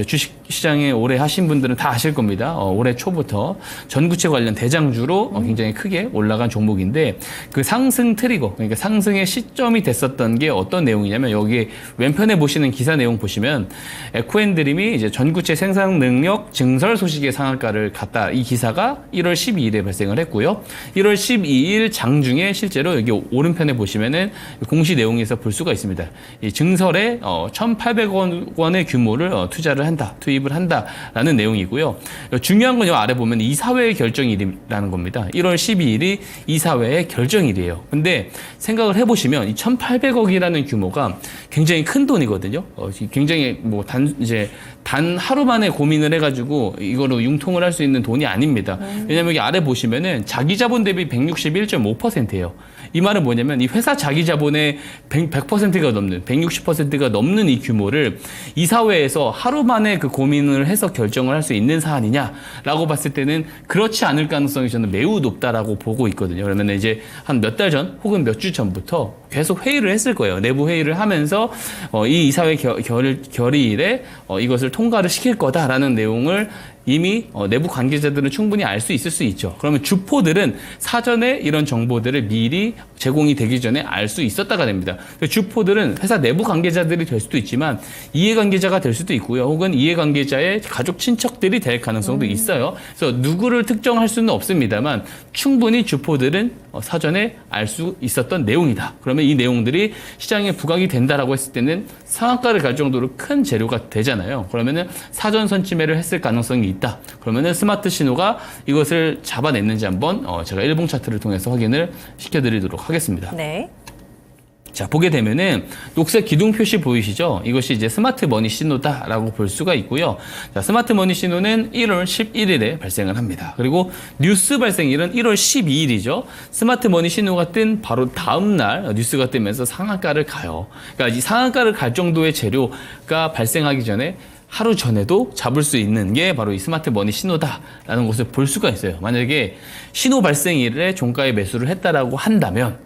주식 시장에 오래 하신 분들은 다 아실 겁니다. 올해 초부터 전구체 관련 대장주로 굉장히 크게 올라간 종목인데 그 상승 트리거, 그러니까 상승의 시점이 됐었던 게 어떤 내용이냐면 여기 왼편에 보시는 기사 내용 보시면 에코앤드림이 이제 전구체 생산 능력 증설 소식의 상한가를 갔다. 이 기사가 1월 12일에 발생을 했고요. 1월 12일 장중에 실제로 여기 오른편에 보시면은 공시 내용에서 볼 수가 있습니다. 이 증설에 1,800억 원의 규모를 투자를 한다, 투입을 한다라는 내용이고요. 중요한 건 요 아래 보면 이사회의 결정일이라는 겁니다. 1월 12일이 이사회의 결정일이에요. 근데 생각을 해보시면 이 1,800억이라는 규모가 굉장히 큰 돈이거든요. 굉장히 뭐 단 하루 만에 고민을 해가지고 이거로 융통을 할 수 있는 돈이 아닙니다. 왜냐면 여기 아래 보시면은 자기 자본 대비 161.5%예요. 이 말은 뭐냐면 이 회사 자기 자본의 100%가 넘는 160%가 넘는 이 규모를 이사회에서 하루 만에 그 고민을 해서 결정을 할 수 있는 사안이냐라고 봤을 때는 그렇지 않을 가능성이 저는 매우 높다라고 보고 있거든요. 그러면 이제 한 몇 달 전 혹은 몇 주 전부터 계속 회의를 했을 거예요. 내부 회의를 하면서 이 이사회 결의일에 이것을 통과를 시킬 거다라는 내용을 이미 내부 관계자들은 충분히 알 수 있을 수 있죠. 그러면 주포들은 사전에 이런 정보들을 미리 제공이 되기 전에 알 수 있었다가 됩니다. 주포들은 회사 내부 관계자들이 될 수도 있지만 이해관계자가 될 수도 있고요. 혹은 이해관계자의 가족 친척들이 될 가능성도 있어요. 그래서 누구를 특정할 수는 없습니다만 충분히 주포들은 사전에 알 수 있었던 내용이다. 그러면 이 내용들이 시장에 부각이 된다라고 했을 때는 상한가를 갈 정도로 큰 재료가 되잖아요. 그러면은 사전 선취매를 했을 가능성이 있다. 그러면은 스마트 신호가 이것을 잡아냈는지 한번 제가 일봉 차트를 통해서 확인을 시켜드리도록 하겠습니다. 네. 자, 보게 되면은 녹색 기둥 표시 보이시죠? 이것이 이제 스마트 머니 신호다라고 볼 수가 있고요. 자, 스마트 머니 신호는 1월 11일에 발생을 합니다. 그리고 뉴스 발생일은 1월 12일이죠. 스마트 머니 신호가 뜬 바로 다음 날 뉴스가 뜨면서 상한가를 가요. 그러니까 이 상한가를 갈 정도의 재료가 발생하기 전에 하루 전에도 잡을 수 있는 게 바로 이 스마트 머니 신호다라는 것을 볼 수가 있어요. 만약에 신호 발생일에 종가에 매수를 했다라고 한다면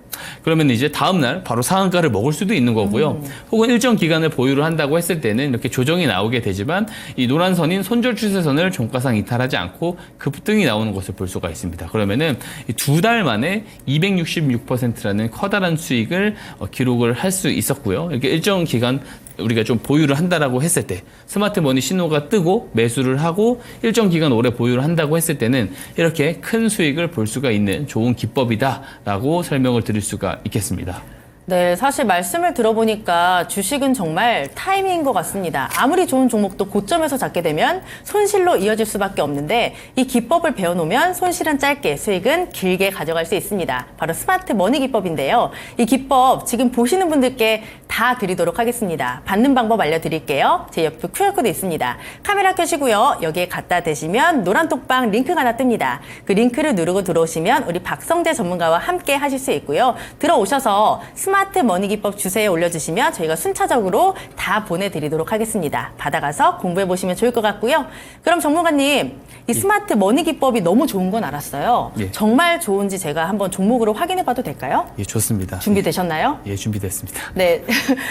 그러면 이제 다음날 바로 상한가를 먹을 수도 있는 거고요. 혹은 일정 기간을 보유를 한다고 했을 때는 이렇게 조정이 나오게 되지만 이 노란 선인 손절 추세선을 종가상 이탈하지 않고 급등이 나오는 것을 볼 수가 있습니다. 그러면은 두 달 만에 266%라는 커다란 수익을 기록을 할 수 있었고요. 이렇게 일정 기간 우리가 좀 보유를 한다라고 했을 때 스마트 머니 신호가 뜨고 매수를 하고 일정 기간 오래 보유를 한다고 했을 때는 이렇게 큰 수익을 볼 수가 있는 좋은 기법이다라고 설명을 드릴 수가 있겠습니다. 네, 사실 말씀을 들어보니까 주식은 정말 타이밍인 것 같습니다. 아무리 좋은 종목도 고점에서 잡게 되면 손실로 이어질 수밖에 없는데 이 기법을 배워놓으면 손실은 짧게, 수익은 길게 가져갈 수 있습니다. 바로 스마트 머니 기법인데요. 이 기법 지금 보시는 분들께 다 드리도록 하겠습니다. 받는 방법 알려드릴게요. 제 옆에 QR코드 있습니다. 카메라 켜시고요. 여기에 갖다 대시면 노란 톡방 링크가 하나 뜹니다. 그 링크를 누르고 들어오시면 우리 박성재 전문가와 함께 하실 수 있고요. 들어오셔서 스마트 머니 기법 주세에 올려주시면 저희가 순차적으로 다 보내드리도록 하겠습니다. 받아가서 공부해보시면 좋을 것 같고요. 그럼 전문가님, 이 스마트 머니 기법이 너무 좋은 건 알았어요. 예. 정말 좋은지 제가 한번 종목으로 확인해봐도 될까요? 예, 좋습니다. 준비되셨나요? 예, 준비됐습니다. 네,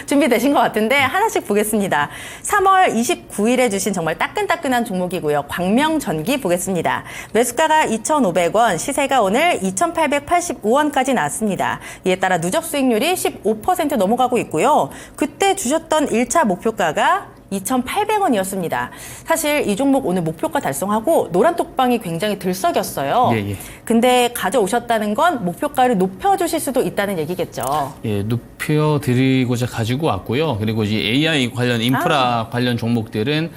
준비되신 것 같은데 하나씩 보겠습니다. 3월 29일에 주신 정말 따끈따끈한 종목이고요. 광명전기 보겠습니다. 매수가가 2,500원, 시세가 오늘 2,885원까지 나왔습니다. 이에 따라 누적 수익률이 15% 넘어가고 있고요. 그때 주셨던 1차 목표가가 2,800원이었습니다. 사실 이 종목 오늘 목표가 달성하고 노란 톡방이 굉장히 들썩였어요. 예. 근데 가져오셨다는 건 목표가를 높여주실 수도 있다는 얘기겠죠. 예, 높여드리고자 가지고 왔고요. 그리고 이제 AI 관련 인프라 관련 종목들은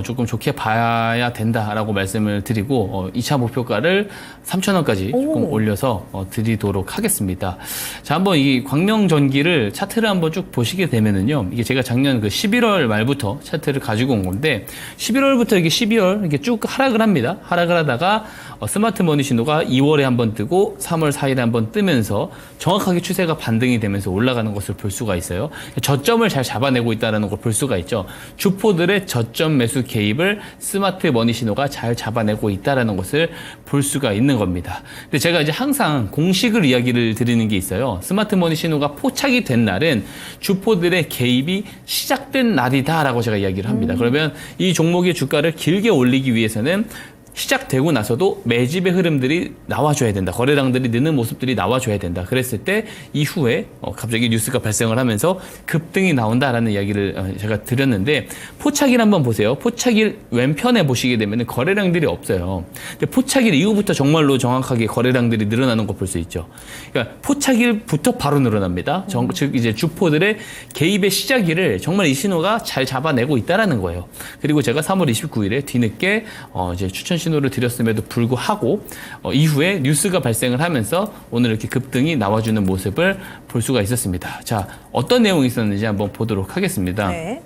조금 좋게 봐야 된다라고 말씀을 드리고 2차 목표가를 3,000원까지 조금 올려서 드리도록 하겠습니다. 자, 한번 이 광명전기를 차트를 한번 쭉 보시게 되면은요. 이게 제가 작년 그 11월 말부터 차트를 가지고 온 건데 11월부터 이게 12월 이렇게 쭉 하락을 합니다. 하락을 하다가 스마트 머니 신호가 2월에 한번 뜨고 3월 4일에 한번 뜨면서 정확하게 추세가 반등이 되면서 올라가는 것을 볼 수가 있어요. 저점을 잘 잡아내고 있다는 걸 볼 수가 있죠. 주포들의 저점 매수 개입을 스마트 머니 신호가 잘 잡아내고 있다는 것을 볼 수가 있는 겁니다. 근데 제가 이제 항상 공식을 이야기를 드리는 게 있어요. 스마트 머니 신호가 포착이 된 날은 주포들의 개입이 시작된 날이다라고 제가 이야기를 합니다. 그러면 이 종목의 주가를 길게 올리기 위해서는 시작되고 나서도 매집의 흐름들이 나와줘야 된다. 거래량들이 느는 모습들이 나와줘야 된다. 그랬을 때 이후에 갑자기 뉴스가 발생을 하면서 급등이 나온다라는 이야기를 제가 드렸는데 포착일 한번 보세요. 포착일 왼편에 보시게 되면 거래량들이 없어요. 근데 포착일 이후부터 정말로 정확하게 거래량들이 늘어나는 거 볼 수 있죠. 그러니까 포착일부터 바로 늘어납니다. 즉 이제 주포들의 개입의 시작일을 정말 이 신호가 잘 잡아내고 있다라는 거예요. 그리고 제가 3월 29일에 뒤늦게 이제 추천 신호를 드렸음에도 불구하고 이후에 뉴스가 발생을 하면서 오늘 이렇게 급등이 나와주는 모습을 볼 수가 있었습니다. 자, 어떤 내용이 있었는지 한번 보도록 하겠습니다. 네.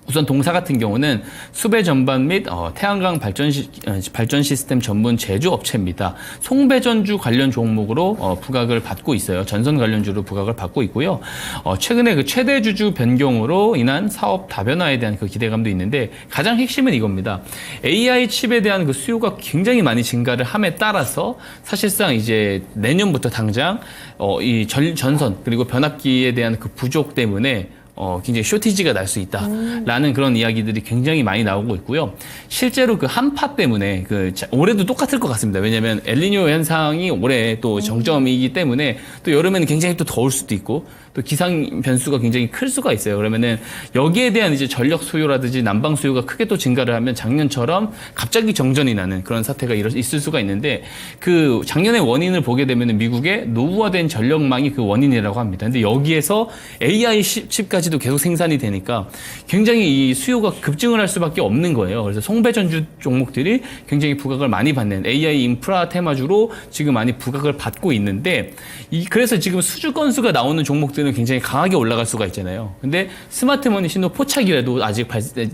우선 동사 같은 경우는 수배 전반 및 태양광 발전 시스템 전문 제조업체입니다. 송배전주 관련 종목으로 부각을 받고 있어요. 전선 관련주로 부각을 받고 있고요. 최근에 그 최대 주주 변경으로 인한 사업 다변화에 대한 그 기대감도 있는데 가장 핵심은 이겁니다. AI 칩에 대한 그 수요가 굉장히 많이 증가를 함에 따라서 사실상 이제 내년부터 당장 이 전선 그리고 변압기에 대한 그 부족 때문에 굉장히 쇼티지가 날 수 있다라는 그런 이야기들이 굉장히 많이 나오고 있고요. 실제로 그 한파 때문에 올해도 똑같을 것 같습니다. 왜냐하면 엘니뇨 현상이 올해 또 정점이기 때문에 또 여름에는 굉장히 또 더울 수도 있고 또 기상 변수가 굉장히 클 수가 있어요. 그러면은 여기에 대한 이제 전력 수요라든지 난방 수요가 크게 또 증가를 하면 작년처럼 갑자기 정전이 나는 그런 사태가 있을 수가 있는데 그 작년의 원인을 보게 되면은 미국의 노후화된 전력망이 그 원인이라고 합니다. 근데 여기에서 AI 칩까지 반도체도 계속 생산이 되니까 굉장히 이 수요가 급증을 할 수밖에 없는 거예요. 그래서 송배전주 종목들이 굉장히 부각을 많이 받는 AI 인프라 테마주로 지금 많이 부각을 받고 있는데 그래서 지금 수주 건수가 나오는 종목들은 굉장히 강하게 올라갈 수가 있잖아요. 근데 스마트머니 신호 포착이라도 아직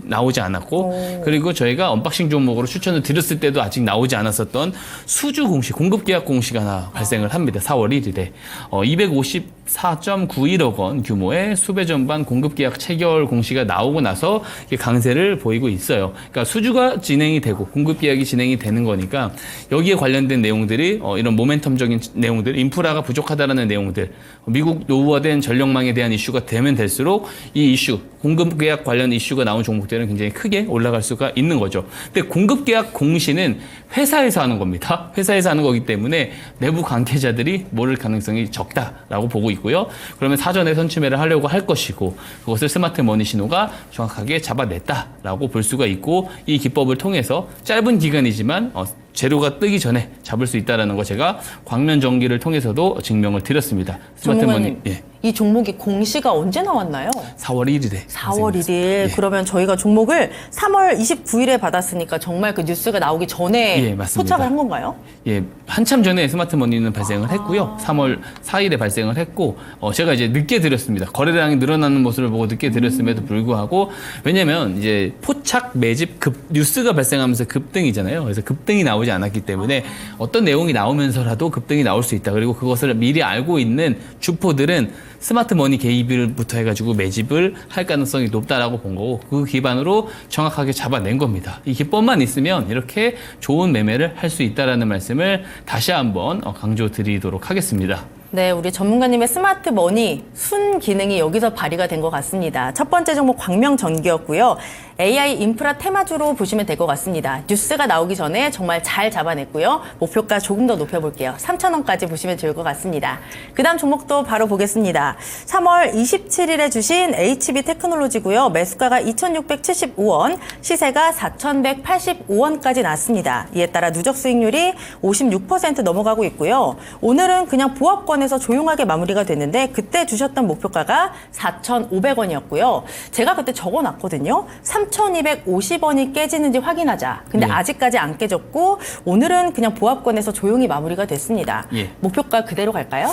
나오지 않았고 그리고 저희가 언박싱 종목으로 추천을 드렸을 때도 아직 나오지 않았었던 수주 공시, 공급 계약 공시가 하나 발생을 합니다. 4월 1일에 254.91억 원 규모의 수배 전반 공급 계약 체결 공시가 나오고 나서 강세를 보이고 있어요. 그러니까 수주가 진행이 되고 공급 계약이 진행이 되는 거니까 여기에 관련된 내용들이 이런 모멘텀적인 내용들, 인프라가 부족하다라는 내용들, 미국 노후화된 전력망에 대한 이슈가 되면 될수록 이 이슈, 공급 계약 관련 이슈가 나온 종목들은 굉장히 크게 올라갈 수가 있는 거죠. 근데 공급 계약 공시는 회사에서 하는 겁니다. 회사에서 하는 거기 때문에 내부 관계자들이 모를 가능성이 적다라고 보고 있고요. 그러면 사전에 선취매를 하려고 할 것이고 그것을 스마트 머니 신호가 정확하게 잡아냈다라고 볼 수가 있고 이 기법을 통해서 짧은 기간이지만 재료가 뜨기 전에 잡을 수 있다는 거 제가 광면 전기를 통해서도 증명을 드렸습니다. 스마트 머니. 예. 이 종목이 공시가 언제 나왔나요? 4월 1일에. 4월 1일. 예. 그러면 저희가 종목을 3월 29일에 받았으니까 정말 그 뉴스가 나오기 전에 예, 맞습니다. 포착을 한 건가요? 예, 한참 전에 스마트 머니는 발생을 했고요. 3월 4일에 발생을 했고, 제가 이제 늦게 드렸습니다. 거래량이 늘어나는 모습을 보고 늦게 드렸음에도 불구하고, 왜냐면 이제 포착 매집 뉴스가 발생하면서 급등이잖아요. 그래서 급등이 나오지 않았기 때문에 어떤 내용이 나오면서라도 급등이 나올 수 있다. 그리고 그것을 미리 알고 있는 주포들은 스마트 머니 개입일부터 해가지고 매집을 할 가능성이 높다라고 본 거고 그 기반으로 정확하게 잡아낸 겁니다. 이 기법만 있으면 이렇게 좋은 매매를 할 수 있다라는 말씀을 다시 한번 강조드리도록 하겠습니다. 네, 우리 전문가님의 스마트 머니 순 기능이 여기서 발휘가 된 것 같습니다. 첫 번째 종목 광명전기였고요. AI 인프라 테마주로 보시면 될 것 같습니다. 뉴스가 나오기 전에 정말 잘 잡아냈고요. 목표가 조금 더 높여볼게요. 3,000원까지 보시면 좋을 것 같습니다. 그 다음 종목도 바로 보겠습니다. 3월 27일에 주신 HB 테크놀로지고요. 매수가가 2,675원, 시세가 4,185원까지 났습니다. 이에 따라 누적 수익률이 56% 넘어가고 있고요. 오늘은 그냥 보합권에서 조용하게 마무리가 됐는데 그때 주셨던 목표가가 4,500원이었고요. 제가 그때 적어놨거든요. 3,250원이 깨지는지 확인하자. 근데 네. 아직까지 안 깨졌고 오늘은 그냥 보합권에서 조용히 마무리가 됐습니다. 예. 목표가 그대로 갈까요?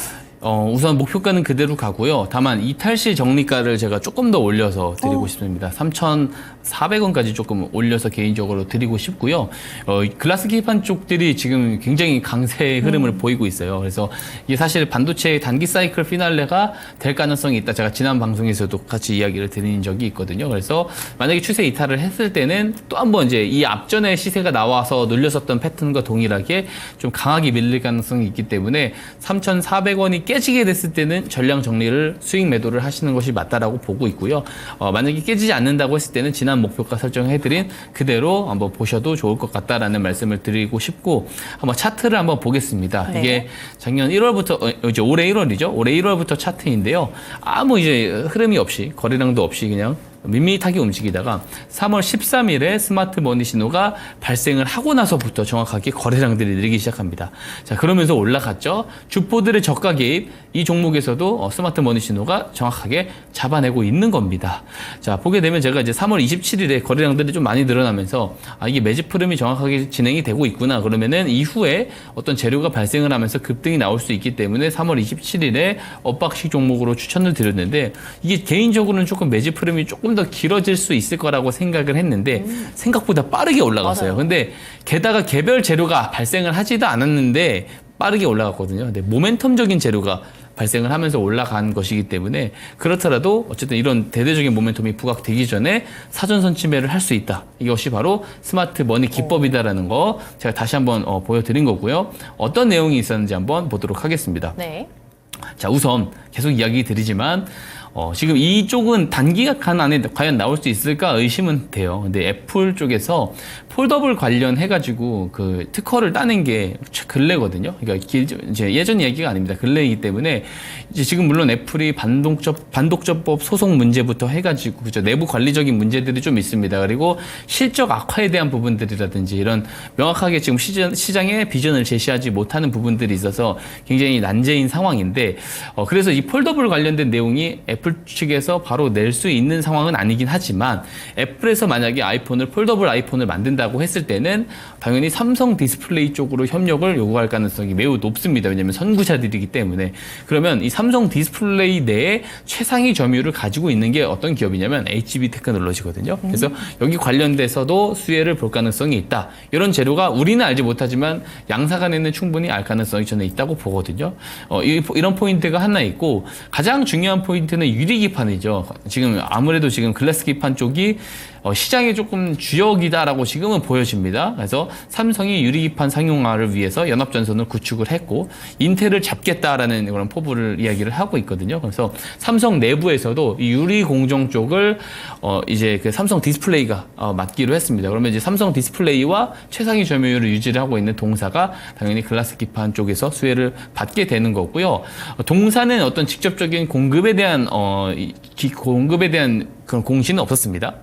우선 목표가는 그대로 가고요. 다만 이탈시 정리가를 제가 조금 더 올려서 드리고 싶습니다. 3,400원까지 조금 올려서 개인적으로 드리고 싶고요. 글라스 기판 쪽들이 지금 굉장히 강세의 흐름을 보이고 있어요. 그래서 이게 사실 반도체의 단기 사이클 피날레가 될 가능성이 있다. 제가 지난 방송에서도 같이 이야기를 드린 적이 있거든요. 그래서 만약에 추세 이탈을 했을 때는 또 한번 이제 이 앞전에 시세가 나와서 눌렸었던 패턴과 동일하게 좀 강하게 밀릴 가능성이 있기 때문에 3,400원이 깨지게 됐을 때는 전량 정리를 수익 매도를 하시는 것이 맞다라고 보고 있고요. 만약에 깨지지 않는다고 했을 때는 지난 목표가 설정해드린 그대로 한번 보셔도 좋을 것 같다라는 말씀을 드리고 싶고 한번 차트를 한번 보겠습니다. 네. 이게 작년 1월부터 이제 올해 1월이죠. 올해 1월부터 차트인데요. 아무 이제 흐름이 없이 거래량도 없이 그냥 밋밋하게 움직이다가 3월 13일에 스마트 머니 신호가 발생을 하고 나서부터 정확하게 거래량들이 늘기 시작합니다. 자, 그러면서 올라갔죠. 주포들의 저가 개입, 이 종목에서도 스마트 머니 신호가 정확하게 잡아내고 있는 겁니다. 자, 보게 되면 제가 이제 3월 27일에 거래량들이 좀 많이 늘어나면서 이게 매집 흐름이 정확하게 진행이 되고 있구나. 그러면은 이후에 어떤 재료가 발생을 하면서 급등이 나올 수 있기 때문에 3월 27일에 엇박식 종목으로 추천을 드렸는데 이게 개인적으로는 조금 매집 흐름이 조금 더 길어질 수 있을 거라고 생각을 했는데 생각보다 빠르게 올라갔어요. 맞아요. 근데 게다가 개별 재료가 발생을 하지도 않았는데 빠르게 올라갔거든요. 근데 모멘텀적인 재료가 발생을 하면서 올라간 것이기 때문에 그렇더라도 어쨌든 이런 대대적인 모멘텀이 부각되기 전에 사전 선취매를 할 수 있다. 이것이 바로 스마트 머니 기법이다라는 거 제가 다시 한번 보여드린 거고요. 어떤 내용이 있었는지 한번 보도록 하겠습니다. 네. 자, 우선 계속 이야기 드리지만 지금 이쪽은 단기간 안에 과연 나올 수 있을까 의심은 돼요. 근데 애플 쪽에서 폴더블 관련해가지고 그 특허를 따낸 게 근래거든요. 그러니까 이제 예전 이야기가 아닙니다. 근래이기 때문에 이제 지금 물론 애플이 반독점법 소송 문제부터 해가지고 그죠 내부 관리적인 문제들이 좀 있습니다. 그리고 실적 악화에 대한 부분들이라든지 이런 명확하게 지금 시장에 비전을 제시하지 못하는 부분들이 있어서 굉장히 난제인 상황인데 그래서 이 폴더블 관련된 내용이 애플 애플 측에서 바로 낼 수 있는 상황은 아니긴 하지만 애플에서 만약에 폴더블 아이폰을 만든다고 했을 때는 당연히 삼성 디스플레이 쪽으로 협력을 요구할 가능성이 매우 높습니다. 왜냐하면 선구자들이기 때문에. 그러면 이 삼성 디스플레이 내에 최상위 점유율을 가지고 있는 게 어떤 기업이냐면 HB 테크놀로지거든요. 그래서 여기 관련돼서도 수혜를 볼 가능성이 있다. 이런 재료가 우리는 알지 못하지만 양사간에는 충분히 알 가능성이 저는 있다고 보거든요. 이런 포인트가 하나 있고 가장 중요한 포인트는 유리기판이죠. 지금 아무래도 지금 글라스 기판 쪽이 시장에 조금 주역이다라고 지금은 보여집니다. 그래서 삼성이 유리기판 상용화를 위해서 연합전선을 구축을 했고 인텔을 잡겠다라는 그런 포부를 이야기를 하고 있거든요. 그래서 삼성 내부에서도 이 유리 공정 쪽을 이제 그 삼성 디스플레이가 맡기로 했습니다. 그러면 이제 삼성 디스플레이와 최상위 점유율을 유지를 하고 있는 동사가 당연히 글라스 기판 쪽에서 수혜를 받게 되는 거고요. 동사는 어떤 직접적인 공급에 대한 그런 공시는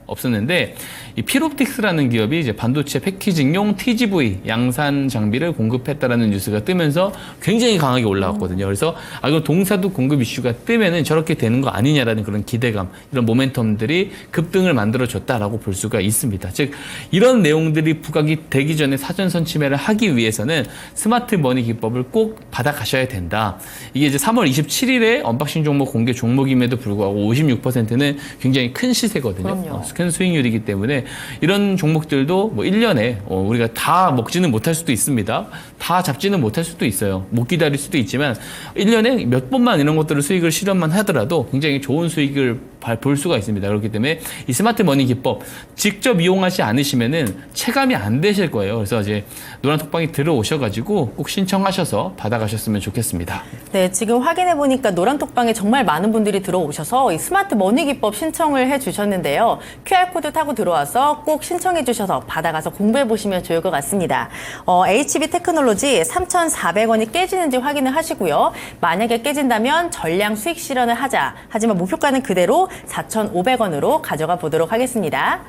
없었는데 이 필옵틱스라는 기업이 이제 반도체 패키징용 TGV 양산 장비를 공급했다라는 뉴스가 뜨면서 굉장히 강하게 올라왔거든요. 그래서 이거 동사도 공급 이슈가 뜨면은 저렇게 되는 거 아니냐라는 그런 기대감, 이런 모멘텀들이 급등을 만들어줬다라고 볼 수가 있습니다. 즉 이런 내용들이 부각이 되기 전에 사전 선침해를 하기 위해서는 스마트 머니 기법을 꼭 받아가셔야 된다. 이게 이제 3월 27일에 언박싱 종목 공개 종목임에도 불구하고 56%는 굉장히 큰 시세거든요. 큰 수익률이기 때문에 이런 종목들도 뭐 1년에 우리가 다 먹지는 못할 수도 있습니다. 다 잡지는 못할 수도 있어요. 못 기다릴 수도 있지만 1년에 몇 번만 이런 것들을 수익을 실현만 하더라도 굉장히 좋은 수익을 볼 수가 있습니다. 그렇기 때문에 이 스마트 머니 기법 직접 이용하지 않으시면은 체감이 안 되실 거예요. 그래서 이제 노란톡방에 들어오셔가지고 꼭 신청하셔서 받아가셨으면 좋겠습니다. 네, 지금 확인해 보니까 노란톡방에 정말 많은 분들이 들어오셔서 이 스마트 머니 기법 신청을 해주셨는데요. QR코드 타고 들어와서 꼭 신청해 주셔서 받아가서 공부해 보시면 좋을 것 같습니다. HB 테크놀로지 3,400원이 깨지는지 확인을 하시고요. 만약에 깨진다면 전량 수익 실현을 하자. 하지만 목표가는 그대로 4,500원으로 가져가 보도록 하겠습니다.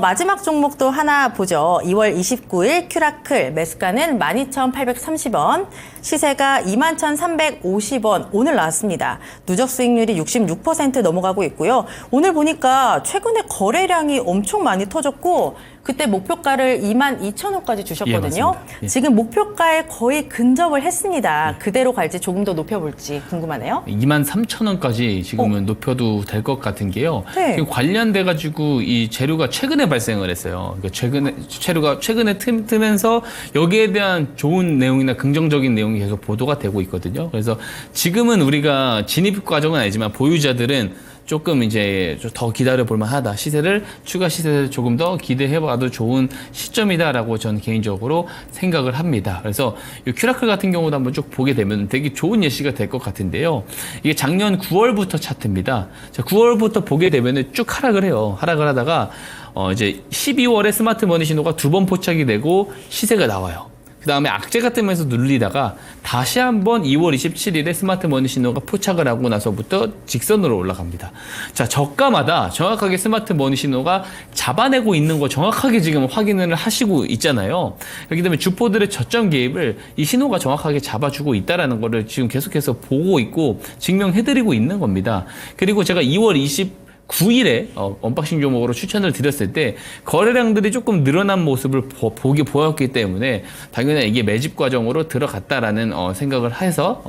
마지막 종목도 하나 보죠. 2월 29일 큐라클 매수가는 12,830원, 시세가 21,350원 오늘 나왔습니다. 누적 수익률이 66% 넘어가고 있고요. 오늘 보니까 최근에 거래량이 엄청 많이 터졌고 그때 목표가를 22,000원까지 주셨거든요. 예, 지금 목표가에 거의 근접을 했습니다. 그대로 갈지 조금 더 높여볼지 궁금하네요. 23,000원까지 지금은 높여도 될 것 같은 게요. 네. 지금 관련돼가지고 이 재료가 최근에 발생을 했어요. 그러니까 재료가 최근에 뜨면서 여기에 대한 좋은 내용이나 긍정적인 내용이 계속 보도가 되고 있거든요. 그래서 지금은 우리가 진입 과정은 아니지만 보유자들은 조금 이제 더 기다려 볼 만하다. 추가 시세를 조금 더 기대해봐도 좋은 시점이다라고 저는 개인적으로 생각을 합니다. 그래서 이 큐라클 같은 경우도 한번 쭉 보게 되면 되게 좋은 예시가 될 것 같은데요. 이게 작년 9월부터 차트입니다. 자, 9월부터 보게 되면 쭉 하락을 해요. 하락을 하다가 이제 12월에 스마트 머니 신호가 2번 포착이 되고 시세가 나와요. 그 다음에 악재가 뜨면서 눌리다가 다시 한번 2월 27일에 스마트 머니 신호가 포착을 하고 나서부터 직선으로 올라갑니다. 자, 저가마다 정확하게 스마트 머니 신호가 잡아내고 있는 거 정확하게 지금 확인을 하시고 있잖아요. 그렇기 때문에 주포들의 저점 개입을 이 신호가 정확하게 잡아주고 있다는 거를 지금 계속해서 보고 있고 증명해드리고 있는 겁니다. 그리고 제가 2월 9일에 언박싱 종목으로 추천을 드렸을 때 거래량들이 조금 늘어난 모습을 보였기 때문에 당연히 이게 매집 과정으로 들어갔다라는 생각을 해서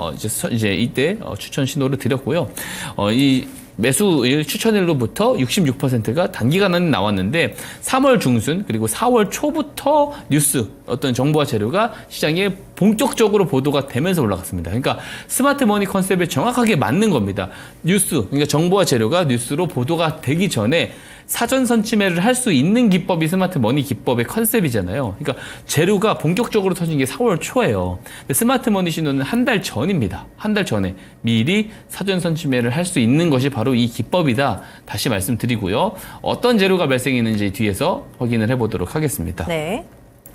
이제 이때 추천 신호를 드렸고요. 이 매수일 추천일로부터 66%가 단기간에 나왔는데 3월 중순 그리고 4월 초부터 뉴스 어떤 정보와 재료가 시장에 본격적으로 보도가 되면서 올라갔습니다. 그러니까 스마트 머니 컨셉에 정확하게 맞는 겁니다. 그러니까 정보와 재료가 뉴스로 보도가 되기 전에 사전 선침해를 할 수 있는 기법이 스마트 머니 기법의 컨셉이잖아요. 그러니까 재료가 본격적으로 터진 게 4월 초예요. 스마트 머니 신호는 한 달 전입니다. 한 달 전에 미리 사전 선침해를 할 수 있는 것이 바로 이 기법이다. 다시 말씀드리고요. 어떤 재료가 발생했는지 뒤에서 확인을 해보도록 하겠습니다. 네.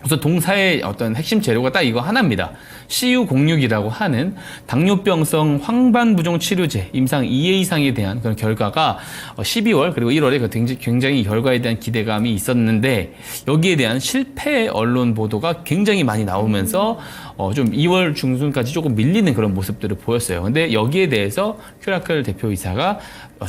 우선 동사의 어떤 핵심 재료가 딱 이거 하나입니다. CU06이라고 하는 당뇨병성 황반부종 치료제 임상 2회 이상에 대한 그런 결과가 12월 그리고 1월에 굉장히 결과에 대한 기대감이 있었는데 여기에 대한 실패 언론 보도가 굉장히 많이 나오면서 좀 2월 중순까지 조금 밀리는 그런 모습들을 보였어요. 근데 여기에 대해서 큐라클 대표이사가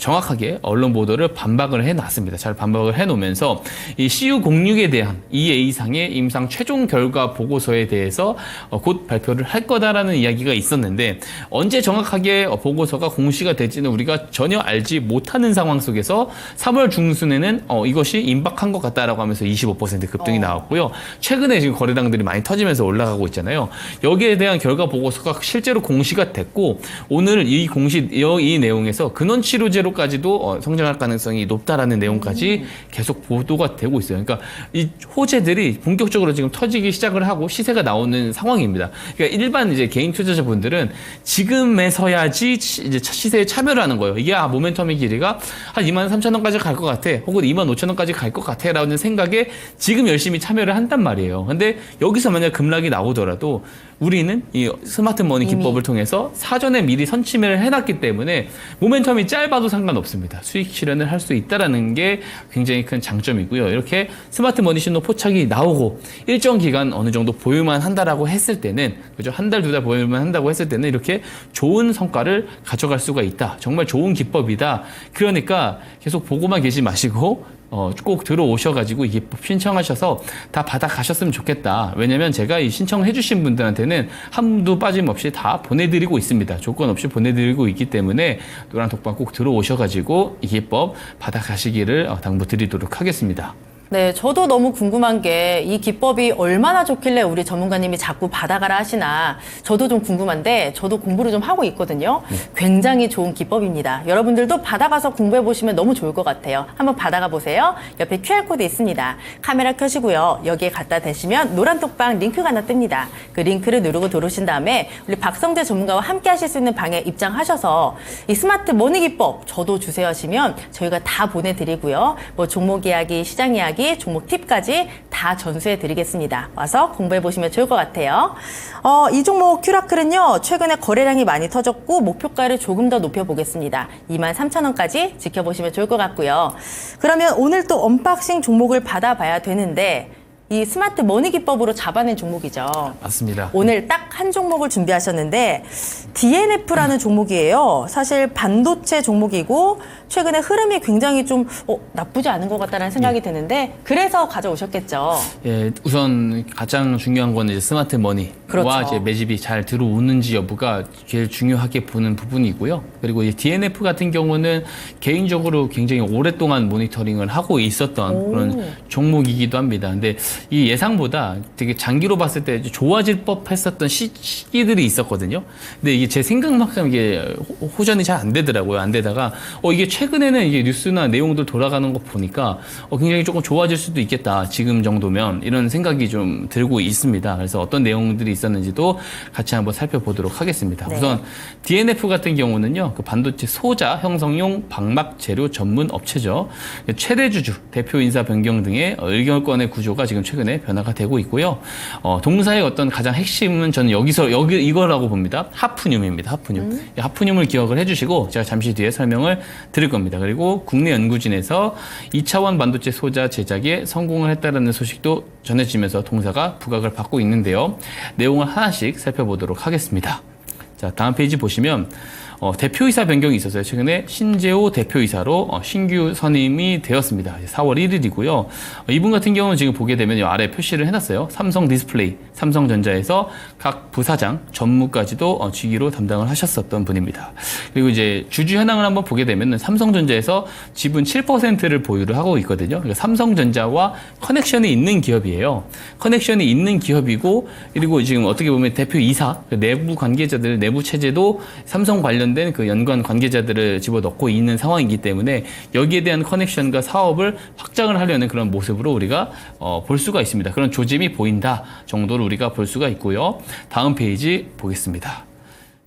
정확하게 언론 보도를 반박을 해놨습니다. 잘 반박을 해놓으면서 이 CU06에 대한 EA상의 임상 최종 결과 보고서에 대해서 곧 발표를 할 거다라는 이야기가 있었는데 언제 정확하게 보고서가 공시가 될지는 우리가 전혀 알지 못하는 상황 속에서 3월 중순에는 이것이 임박한 것 같다라고 하면서 25% 급등이 나왔고요. 최근에 지금 거래량들이 많이 터지면서 올라가고 있잖아요. 여기에 대한 결과 보고서가 실제로 공시가 됐고 오늘 이 이 내용에서 근원 치료제로까지도 성장할 가능성이 높다라는 내용까지 계속 보도가 되고 있어요. 그러니까 이 호재들이 본격적으로 지금 터지기 시작을 하고 시세가 나오는 상황입니다. 그러니까 일반 이제 개인 투자자분들은 지금에서야지 이제 시세에 참여를 하는 거예요. 이게 모멘텀의 길이가 한 23,000원까지 갈 것 같아. 혹은 25,000원까지 갈 것 같아. 라는 생각에 지금 열심히 참여를 한단 말이에요. 근데 여기서 만약 급락이 나오더라도 우리는 이 스마트 머니 기법을 통해서 사전에 미리 선침을 해놨기 때문에 모멘텀이 짧아도 상관없습니다. 수익 실현을 할 수 있다는 게 굉장히 큰 장점이고요. 이렇게 스마트 머니 신호 포착이 나오고 일정 기간 어느 정도 보유만 한다라고 했을 때는 그죠? 한 달, 두 달 보유만 한다고 했을 때는 이렇게 좋은 성과를 가져갈 수가 있다. 정말 좋은 기법이다. 그러니까 계속 보고만 계시 마시고 꼭 들어오셔가지고 이 기법 신청하셔서 다 받아가셨으면 좋겠다. 왜냐면 제가 이 신청해주신 분들한테는 한도 빠짐없이 다 보내드리고 있습니다. 조건 없이 보내드리고 있기 때문에 노란 톡방 꼭 들어오셔가지고 이 기법 받아가시기를 당부드리도록 하겠습니다. 네, 저도 너무 궁금한 게 이 기법이 얼마나 좋길래 우리 전문가님이 자꾸 받아가라 하시나 저도 좀 궁금한데 저도 공부를 좀 하고 있거든요. 굉장히 좋은 기법입니다. 여러분들도 받아가서 공부해 보시면 너무 좋을 것 같아요. 한번 받아가 보세요. 옆에 QR코드 있습니다. 카메라 켜시고요. 여기에 갖다 대시면 노란 톡방 링크가 하나 뜹니다. 그 링크를 누르고 들어오신 다음에 우리 박성재 전문가와 함께 하실 수 있는 방에 입장하셔서 이 스마트 머니 기법 저도 주세요 하시면 저희가 다 보내드리고요. 뭐 종목 이야기, 시장 이야기, 종목 팁까지 다 전수해 드리겠습니다. 와서 공부해 보시면 좋을 것 같아요. 이 종목 큐라클은요, 최근에 거래량이 많이 터졌고 목표가를 조금 더 높여 보겠습니다. 23,000원까지 지켜보시면 좋을 것 같고요. 그러면 오늘 또 언박싱 종목을 받아봐야 되는데 이 스마트 머니 기법으로 잡아낸 종목이죠. 맞습니다. 오늘 딱 한 종목을 준비하셨는데 DNF라는 종목이에요. 사실 반도체 종목이고 최근에 흐름이 굉장히 좀 나쁘지 않은 것 같다는 생각이 드는데 그래서 가져오셨겠죠. 예, 우선 가장 중요한 거는 이제 스마트 머니와 그렇죠. 이제 매집이 잘 들어오는지 여부가 제일 중요하게 보는 부분이고요. 그리고 이제 DNF 같은 경우는 개인적으로 굉장히 오랫동안 모니터링을 하고 있었던 그런 종목이기도 합니다. 근데 이 예상보다 되게 장기로 봤을 때 좋아질 법했었던 시기들이 있었거든요. 근데 이게 제 생각만큼 이게 호전이 잘 안 되더라고요. 안 되다가 이게 최근에는 이게 뉴스나 내용들 돌아가는 거 보니까 굉장히 조금 좋아질 수도 있겠다. 지금 정도면 이런 생각이 좀 들고 있습니다. 그래서 어떤 내용들이 있었는지도 같이 한번 살펴보도록 하겠습니다. 네. 우선 DNF 같은 경우는요, 그 반도체 소자 형성용 방막 재료 전문 업체죠. 최대 주주, 대표 인사 변경 등의 의결권의 구조가 지금 최근에 변화가 되고 있고요. 동사의 어떤 가장 핵심은 저는 이거라고 봅니다. 하프늄입니다. 하프늄. 이 하프늄을 기억을 해주시고 제가 잠시 뒤에 설명을 드릴 겁니다. 그리고 국내 연구진에서 2차원 반도체 소자 제작에 성공을 했다는 소식도 전해지면서 동사가 부각을 받고 있는데요. 내용을 하나씩 살펴보도록 하겠습니다. 자, 다음 페이지 보시면 대표이사 변경이 있었어요. 최근에 신재호 대표이사로 신규 선임이 되었습니다. 4월 1일이고요. 이분 같은 경우는 지금 보게 되면 아래 표시를 해놨어요. 삼성 디스플레이, 삼성전자에서 각 부사장, 전무까지도 직위로 담당을 하셨었던 분입니다. 그리고 이제 주주 현황을 한번 보게 되면 삼성전자에서 지분 7%를 보유를 하고 있거든요. 그러니까 삼성전자와 커넥션이 있는 기업이에요. 커넥션이 있는 기업이고, 그리고 지금 어떻게 보면 대표이사, 내부 관계자들, 내부 체제도 삼성 관련된 그 연관 관계자들을 집어넣고 있는 상황이기 때문에 여기에 대한 커넥션과 사업을 확장을 하려는 그런 모습으로 우리가 볼 수가 있습니다. 그런 조짐이 보인다 정도로 우리가 볼 수가 있고요. 다음 페이지 보겠습니다.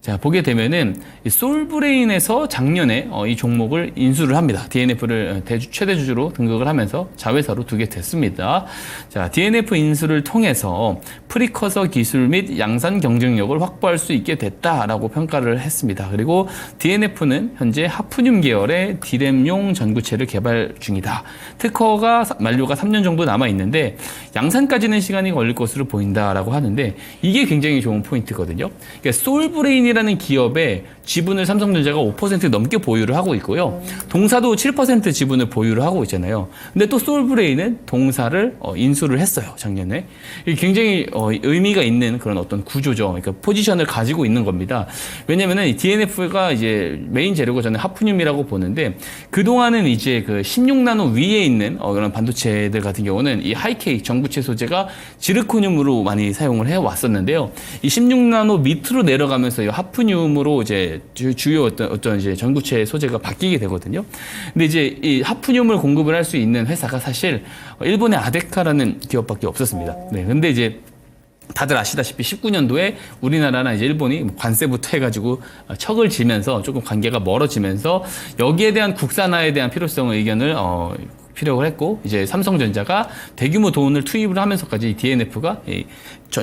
자, 보게 되면은 이 솔브레인에서 작년에 이 종목을 인수를 합니다. DNF를 최대 주주로 등극을 하면서 자회사로 두게 됐습니다. 자, DNF 인수를 통해서 프리커서 기술 및 양산 경쟁력을 확보할 수 있게 됐다라고 평가를 했습니다. 그리고 DNF는 현재 하프늄 계열의 디램용 전구체를 개발 중이다. 특허가 만료가 3년 정도 남아 있는데 양산까지는 시간이 걸릴 것으로 보인다라고 하는데 이게 굉장히 좋은 포인트거든요. 그러니까 솔브레인이라는 기업의 지분을 삼성전자가 5% 넘게 보유를 하고 있고요. 동사도 7% 지분을 보유를 하고 있잖아요. 근데 또 솔브레인은 동사를 인수를 했어요, 작년에. 이게 굉장히 의미가 있는 그런 어떤 구조죠. 그러니까 포지션을 가지고 있는 겁니다. 왜냐면은 이 DNF가 이제 메인 재료가 저는 하프늄이라고 보는데 그동안은 이제 그 16나노 위에 있는 그런 반도체들 같은 경우는 이 하이케이 전구체 소재가 지르코늄으로 많이 사용을 해 왔었는데요. 이 16나노 밑으로 내려가면서 이 하프늄으로 이제 주요 어떤 이제 전구체 소재가 바뀌게 되거든요. 근데 이제 이 하프늄을 공급을 할 수 있는 회사가 사실 일본의 아데카라는 기업밖에 없었습니다. 네. 근데 이제 다들 아시다시피 19년도에 우리나라나 이제 일본이 관세부터 해가지고 척을 지면서 조금 관계가 멀어지면서 여기에 대한 국산화에 대한 필요성 의견을 피력을 했고 이제 삼성전자가 대규모 돈을 투입을 하면서까지 DNF가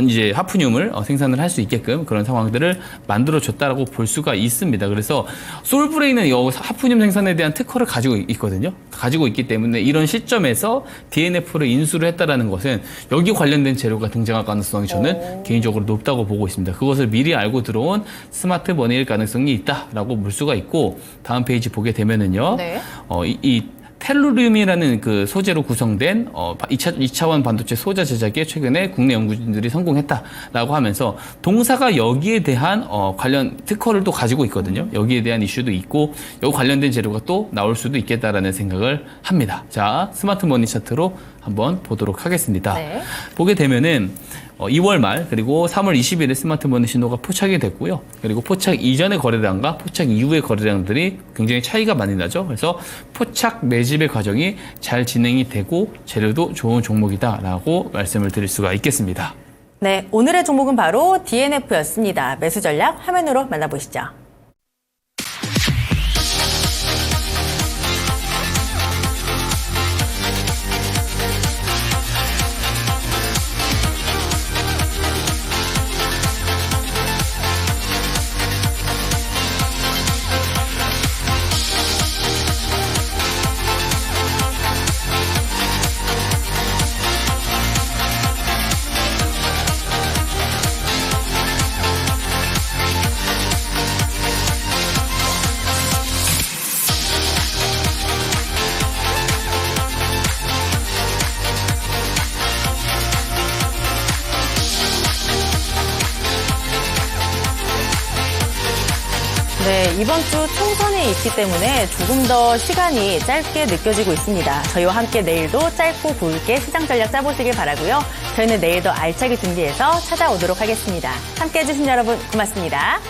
이제 하프늄을 생산을 할 수 있게끔 그런 상황들을 만들어 줬다라고 볼 수가 있습니다. 그래서 솔브레인은 하프늄 생산에 대한 특허를 가지고 있거든요. 가지고 있기 때문에 이런 시점에서 DNF를 인수를 했다라는 것은 여기 관련된 재료가 등장할 가능성이 저는 개인적으로 높다고 보고 있습니다. 그것을 미리 알고 들어온 스마트 머니일 가능성이 있다라고 볼 수가 있고 다음 페이지 보게 되면은요. 네. 이 텔루륨이라는 그 소재로 구성된 2차원 반도체 소자 제작에 최근에 국내 연구진들이 성공했다라고 하면서 동사가 여기에 대한 관련 특허를 또 가지고 있거든요. 여기에 대한 이슈도 있고 여기 관련된 재료가 또 나올 수도 있겠다라는 생각을 합니다. 자, 스마트 머니 차트로 한번 보도록 하겠습니다. 네. 보게 되면은 2월 말 그리고 3월 20일에 스마트머니 신호가 포착이 됐고요. 그리고 포착 이전의 거래량과 포착 이후의 거래량들이 굉장히 차이가 많이 나죠. 그래서 포착 매집의 과정이 잘 진행이 되고 재료도 좋은 종목이다라고 말씀을 드릴 수가 있겠습니다. 네, 오늘의 종목은 바로 DNF였습니다. 매수 전략 화면으로 만나보시죠. 네, 이번 주 총선이 있기 때문에 조금 더 시간이 짧게 느껴지고 있습니다. 저희와 함께 내일도 짧고 굵게 시장 전략 짜보시길 바라고요. 저희는 내일도 알차게 준비해서 찾아오도록 하겠습니다. 함께해 주신 여러분 고맙습니다.